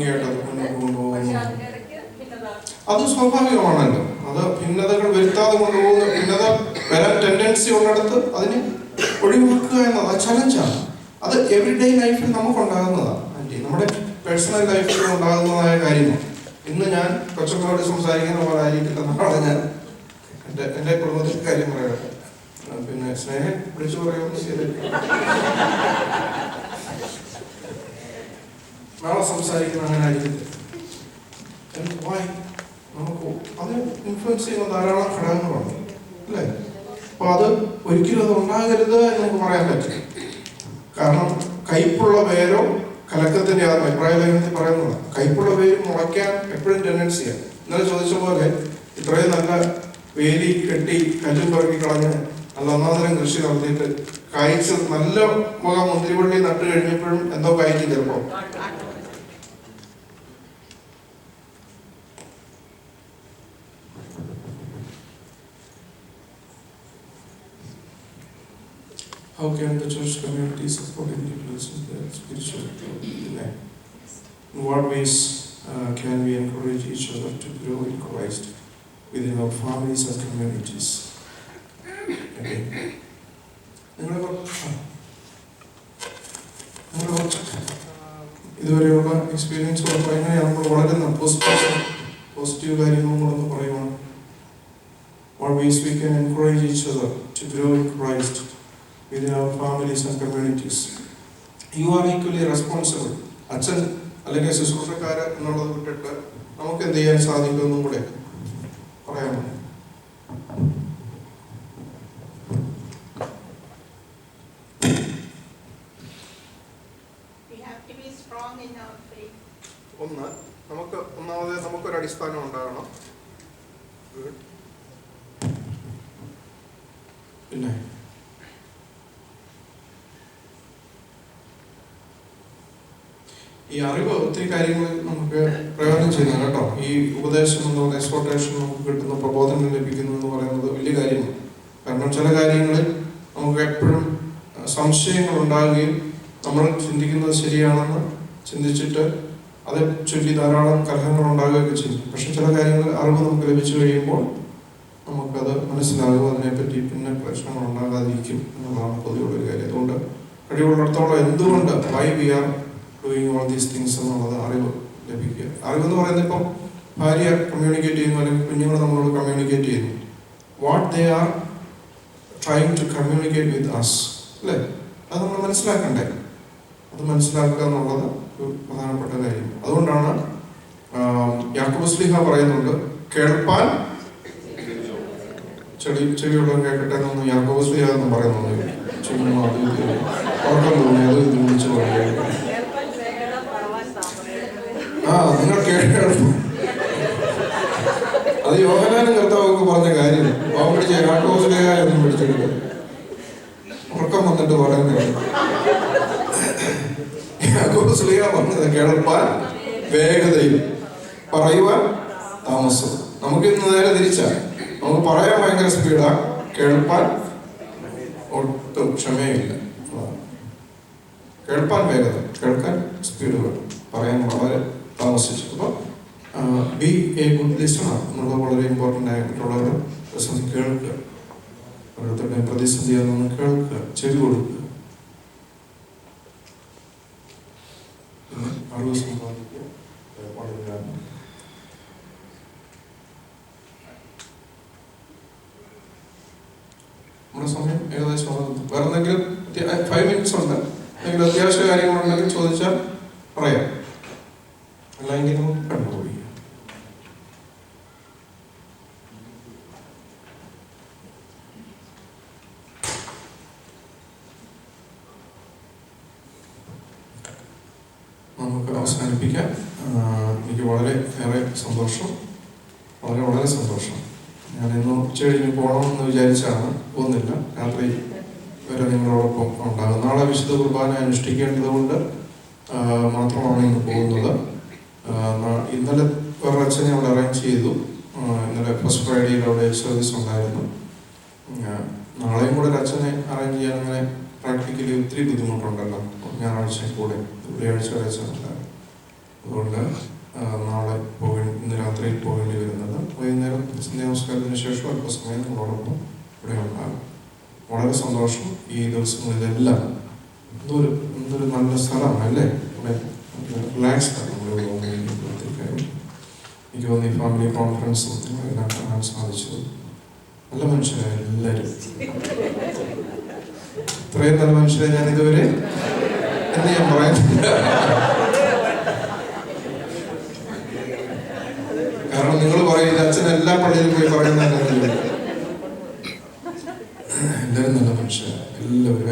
അതിൻ്റെ ഇടയ്ക്ക് ഭിന്നത അത് സ്വാഭാവികമാണല്ലോ. അത് ഭിന്നതകൾ വരുത്താതെ കൊണ്ടുപോകുന്ന, ഭിന്നത വരാൻ ടെൻഡൻസി ഉള്ളിടത്ത് അതിനെ ഒഴിവാക്കുക എന്നത് ചലഞ്ചാണ്. അത് എവറിഡേ ലൈഫിൽ നമുക്കുണ്ടാകുന്നതാണ്. നമ്മുടെ പേഴ്സണൽ ലൈഫിൽ ഉണ്ടാകുന്നതായ കാര്യമാണ്. ഇന്ന് ഞാൻ കൊച്ചമ്മയോട് സംസാരിക്കുന്ന പോലെ ആയിരിക്കില്ല നാളെ ഞാൻ എൻ്റെ കുടുംബത്തിൻ്റെ കാര്യം പറയട്ടെ. പിന്നെ സ്നേഹം വിളിച്ചു പറയുമെന്ന് ചെയ്തിരിക്കും, നാളെ സംസാരിക്കുന്ന അങ്ങനെ ആയിരിക്കില്ല. നമുക്ക് അത് ഇൻഫ്ലുവൻസ് ചെയ്യുന്ന ധാരാളം ഘടകങ്ങളുണ്ട് അല്ലേ? അപ്പൊ അത് ഒരിക്കലും അത് ഉണ്ടാകരുത് എന്ന് നമുക്ക് പറയാൻ പറ്റില്ല. കാരണം കയ്പുള്ള വേരോ കലക്കത്തിന്റെ അഭിപ്രായ ലേഖനത്തിൽ പറയുന്നതാണ്. കയ്പുള്ള വേര് മുളയ്ക്കാൻ എപ്പോഴും ടെൻഡൻസിയാണ്. ഇന്നലെ ചോദിച്ച പോലെ ഇത്രയും നല്ല വേലി കെട്ടി കല്ലും പറക്കി കളഞ്ഞ് നല്ല ഒന്നാന്തരം കൃഷി നടത്തിയിട്ട് കായ്ച്ച് നല്ല മുന്തിരിവള്ളി നട്ട് കഴിഞ്ഞപ്പോഴും എന്തോ കായ്ക്കും ചിലപ്പോ. How can the church community support individuals in their spiritual life? In what ways can we encourage each other to grow in Christ within our families and communities? Okay. ഇതുവരെയുള്ള എക്സ്പീരിയൻസ് എങ്ങനെയാണ് നമ്മൾ വളരുന്ന പോസിറ്റീവ് കാര്യങ്ങളൊന്ന് പറയുവാണ്. What ways we can encourage each other to grow in Christ within our families and communities. You are equally responsible. അച്ഛൻ അല്ലെങ്കിൽ ശുശ്രൂഷക്കാരൻ എന്നുള്ളത് വിട്ടിട്ട് നമുക്ക് എന്ത് ചെയ്യാൻ സാധിക്കുമെന്നും കൂടെ പറയാമോ? ഒന്നാമത് നമുക്കൊരു അടിസ്ഥാനം ഉണ്ടാകണം. പിന്നെ ഈ അറിവ് ഒത്തിരി കാര്യങ്ങൾ നമുക്ക് പ്രയോജനം ചെയ്യുന്നു കേട്ടോ. ഈ ഉപദേശം എന്ന് പറയുന്ന എക്സ്പോർട്ടേഷൻ നമുക്ക് കിട്ടുന്ന, പ്രബോധനം ലഭിക്കുന്നു എന്ന് പറയുന്നത് വലിയ കാര്യമാണ്. കാരണം ചില കാര്യങ്ങളിൽ നമുക്ക് എപ്പോഴും സംശയങ്ങൾ ഉണ്ടാകുകയും നമ്മൾ ചിന്തിക്കുന്നത് ശരിയാണെന്ന് ചിന്തിച്ചിട്ട് അത് ചൊല്ലി ധാരാളം കലഹങ്ങൾ ഉണ്ടാകുകയൊക്കെ ചെയ്യും. പക്ഷെ ചില കാര്യങ്ങൾ അറിവ് നമുക്ക് ലഭിച്ചു കഴിയുമ്പോൾ നമുക്കത് മനസ്സിലാകും, അതിനെപ്പറ്റി പിന്നെ പ്രശ്നങ്ങൾ ഉണ്ടാകാതിരിക്കും എന്നുള്ളതാണ് പൊതുവെയുള്ളൊരു കാര്യം. അതുകൊണ്ട് കഴിവുള്ളിടത്തോളം എന്തുകൊണ്ട് why we are doing all these things എന്നുള്ളത് അറിവ് ലഭിക്കുക. അറിവെന്ന് പറയുന്നത് ഇപ്പം ഭാര്യ കമ്മ്യൂണിക്കേറ്റ് ചെയ്യുന്നു, അല്ലെങ്കിൽ കുഞ്ഞുങ്ങൾ നമ്മളോട് കമ്മ്യൂണിക്കേറ്റ് ചെയ്യുന്നു. What they are trying to communicate with us അല്ലേ? അത് നമ്മൾ മനസ്സിലാക്കണ്ടേ? അത് മനസ്സിലാക്കുക എന്നുള്ളത് ഒരു പ്രധാനപ്പെട്ട കാര്യം. അതുകൊണ്ടാണ് യാക്കോബ് ശ്ലീഹ പറയുന്നുണ്ട്, കേൾപ്പാൻ ചെവിയുള്ളവർ കേൾക്കട്ടെ എന്നൊന്നും യാക്കോബ് ശ്ലീഹ എന്നും പറയുന്നു. ചുമ്മാ അത് ഓർക്കം തോന്നി അത് ഇത് വിളിച്ചു പറയുക. നിങ്ങൾ കേൾക്കണം. അത് യോഹന്നാനും കർത്താവൊക്കെ പറഞ്ഞ കാര്യം. അവൻ പിടിച്ച യാക്കോബ് ശ്ലീഹ എന്നും പിടിച്ചെടുക്കുക, ഉറക്കം വന്നിട്ട് പറയുന്നത്. യാക്കോബ് ശ്ലീഹ പറഞ്ഞത് കേൾപ്പാൻ വേഗതയും പറയുവാൻ താമസം. നമുക്ക് ഇന്ന് നേരെ തിരിച്ചാ. നമുക്ക് പറയാൻ ഭയങ്കര സ്പീഡാ, കേൾപ്പാൻ ഒട്ടും ക്ഷമയില്ല. കേൾപ്പാൻ വേഗത, കേൾക്കാൻ സ്പീഡ് വേണം, പറയാൻ വളരെ താമസിച്ചു. അപ്പോൾ ബി എ ഗുഡ് ലിസണർ എന്നുള്ളത് വളരെ ഇമ്പോർട്ടൻ്റ് ആയിട്ടുള്ളവർ കേൾക്കുക, ഓരോരുത്തരുടെയും പ്രതിസന്ധി അതൊന്ന് കേൾക്കുക, ചെവി കൊടുക്കുക, പിന്നെ അറിവ് സമ്പാദിക്കുക. വളരെ നമ്മുടെ സമയം ഏകദേശം വേറെ എന്തെങ്കിലും 5 minutes ഉണ്ട്. എന്തെങ്കിലും അത്യാവശ്യ കാര്യങ്ങളുണ്ടെങ്കിൽ ചോദിച്ചാൽ പറയാം, അല്ലെങ്കിൽ നമുക്ക് കണ്ടുപോയി. നമുക്ക് അവസാനിപ്പിക്കാം. എനിക്ക് വളരെ ഏറെ സന്തോഷം, വളരെ സന്തോഷം. ഞാൻ ഇന്ന് ഉച്ച കഴിഞ്ഞ് പോകണമെന്ന് വിചാരിച്ചാണ്, പോകുന്നില്ല. രാത്രി വരെ നിങ്ങളോടൊപ്പം ഉണ്ടാകും. നാളെ വിശുദ്ധ കുർബാന അനുഷ്ഠിക്കേണ്ടത് കൊണ്ട് മാത്രമാണ് ഇന്ന് പോകുന്നത്. ഇന്നലെ വേറെ അച്ഛനെ അവിടെ അറേഞ്ച് ചെയ്തു. ഇന്നലെ ഫസ്റ്റ് ഫ്രൈഡേയിൽ അവിടെ സർവീസ് ഉണ്ടായിരുന്നു. നാളെയും കൂടെ ഒരു അച്ഛനെ അറേഞ്ച് ചെയ്യാൻ അങ്ങനെ പ്രാക്ടിക്കലി ഒത്തിരി ബുദ്ധിമുട്ടുണ്ടല്ലോ. ഞായറാഴ്ച കൂടെ വെള്ളിയാഴ്ച വരെ അച്ഛനുണ്ടായിരുന്നു. അതുകൊണ്ട് നാളെ ഇന്ന് രാത്രിയിൽ പോകേണ്ടി വരുന്നത്. വൈകുന്നേരം സന്ധ്യാനമസ്കാരത്തിന് ശേഷം അല്പസമയം നമ്മളോടൊപ്പം ഇവിടെ ഉണ്ടാകും. വളരെ സന്തോഷം. ഈ ദിവസങ്ങളിലെല്ലാം എന്തൊരു നല്ല സ്ഥലമാണ് അല്ലേ. ഇവിടെ റിലാക്സ്ഡ് ആണ് നമ്മളിവിടെ വന്നിരിക്കുമ്പോഴത്തേക്കാരും. എനിക്ക് തോന്നി ഈ ഫാമിലി കോൺഫറൻസും എല്ലാം കാണാൻ സാധിച്ചത്. നല്ല മനുഷ്യരായ എല്ലാവരും, ഇത്രയും നല്ല മനുഷ്യരെ ഞാൻ ഇതുവരെ എന്ന് ഞാൻ പറയുന്നില്ല. കാരണം നിങ്ങൾ പറയുന്നത് അച്ഛൻ എല്ലാ പള്ളിയിലും പോയി പറയുന്നതല്ല. എല്ലാവരും നല്ല മനുഷ്യരാണ്.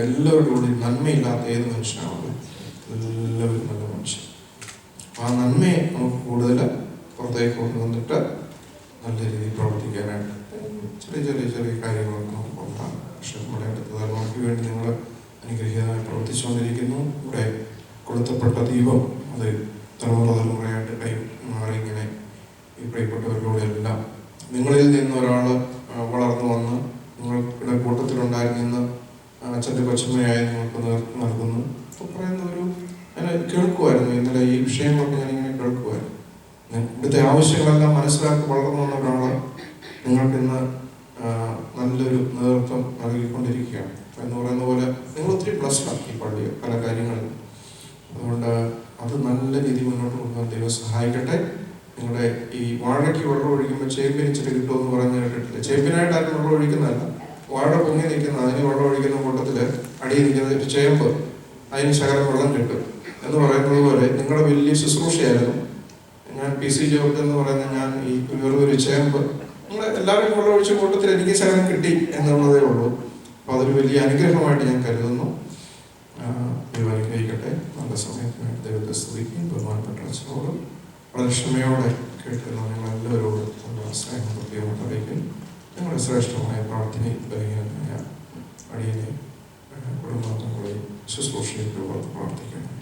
എല്ലാവരുടെ കൂടി നന്മയില്ലാത്ത ഏത് മനുഷ്യനാണല്ലോ. എല്ലാവരും നല്ല മനുഷ്യർ. ആ നന്മയെ നമുക്ക് കൂടുതൽ പുറത്തേക്ക് കൊണ്ടുവന്നിട്ട് നല്ല രീതിയിൽ പ്രവർത്തിക്കാനായിട്ട് ചെറിയ കാര്യങ്ങളൊക്കെ നമുക്ക് ഉണ്ടാകും. പക്ഷെ നമ്മുടെ അടുത്ത തലമുറയ്ക്ക് വേണ്ടി നിങ്ങൾ അനുഗ്രഹീതമായി പ്രവർത്തിച്ചുകൊണ്ടിരിക്കുന്നു. ഇവിടെ കൊളുത്തപ്പെട്ട ദീപം അത് തലമുറയായിട്ട് മാറി ഇങ്ങനെ ഈ പ്രിയപ്പെട്ടവരിലൂടെ എല്ലാം നിങ്ങളിൽ നിന്ന് ഒരാൾ വളർന്നു വന്ന് നിങ്ങളുടെ കൂട്ടത്തിലുണ്ടായിരുന്നെന്ന് അച്ഛൻ്റെ പശ്ചിമയായി നിങ്ങൾക്ക് നൽകുന്നു. അപ്പോൾ പറയുന്ന ഞാൻ കേൾക്കുമായിരുന്നു. ഇന്നലെ ഈ വിഷയങ്ങളൊക്കെ ഞാനിങ്ങനെ കേൾക്കുമായിരുന്നു. ഇവിടുത്തെ ആവശ്യങ്ങളെല്ലാം മനസ്സിലാക്കി വളർന്നു വന്ന ഒരാൾ നിങ്ങൾക്കിന്ന് നല്ലൊരു നേതൃത്വം നൽകിക്കൊണ്ടിരിക്കുകയാണ് എന്ന് പറയുന്ന പോലെ നിങ്ങൾ ഒത്തിരി ബ്ലസ്ഡാണ് ഈ പള്ളി പല കാര്യങ്ങളിലും. അതുകൊണ്ട് അത് നല്ല രീതിയിൽ മുന്നോട്ട് കൊണ്ടുപോകാൻ ദൈവം സഹായിക്കട്ടെ. നിങ്ങളുടെ ഈ വാഴയ്ക്ക് വെള്ളം ഒഴിക്കുമ്പോൾ ചേമ്പിനിച്ചിട്ട് കിട്ടുമെന്ന് പറഞ്ഞ് കേട്ടിട്ടില്ല. ചേമ്പിനായിട്ട് ആരും വെള്ളം ഒഴിക്കുന്നതല്ല, വാഴ പൊങ്ങി നിൽക്കുന്ന അതിന് വെള്ളം ഒഴിക്കുന്ന കൂട്ടത്തിൽ അടിയിൽ നിൽക്കുന്ന ഒരു ചേമ്പ്, അതിന് ശകലം വെള്ളം കിട്ടും എന്ന് പറയുന്നത് പോലെ നിങ്ങളുടെ വലിയ ശുശ്രൂഷയായിരുന്നു. ഞാൻ PC ജോർജ് എന്ന് പറയുന്ന ഞാൻ ഈ വെറുതൊരു ചേമ്പ്, നിങ്ങൾ എല്ലാവരും വെള്ളം ഒഴിച്ച കൂട്ടത്തിൽ എനിക്ക് ശകലം കിട്ടി എന്നുള്ളതേ ഉള്ളൂ. അപ്പോൾ അതൊരു വലിയ അനുഗ്രഹമായിട്ട് ഞാൻ കരുതുന്നു. ദൈവം അനുഗ്രഹിക്കട്ടെ. നല്ല സമയത്തിനായിട്ട് ദൈവത്തെ സ്തുതിക്കുകയും ബഹുമാനപ്പെട്ട അച്ഛനോടും വളരെ ക്ഷമയോടെ കേൾക്കുന്ന നിങ്ങളെല്ലാവരോടും നമ്മുടെ സ്നേഹം പ്രത്യേകമായിട്ട് അറിയിക്കും. ഞങ്ങളുടെ ശ്രേഷ്ഠമായ പ്രാർത്ഥനയിൽ ബലഹീനമായ അടിയനെ കുടുംബാംഗങ്ങളെയും ശുശ്രൂഷയിൽ പ്രാർത്ഥിക്കണം.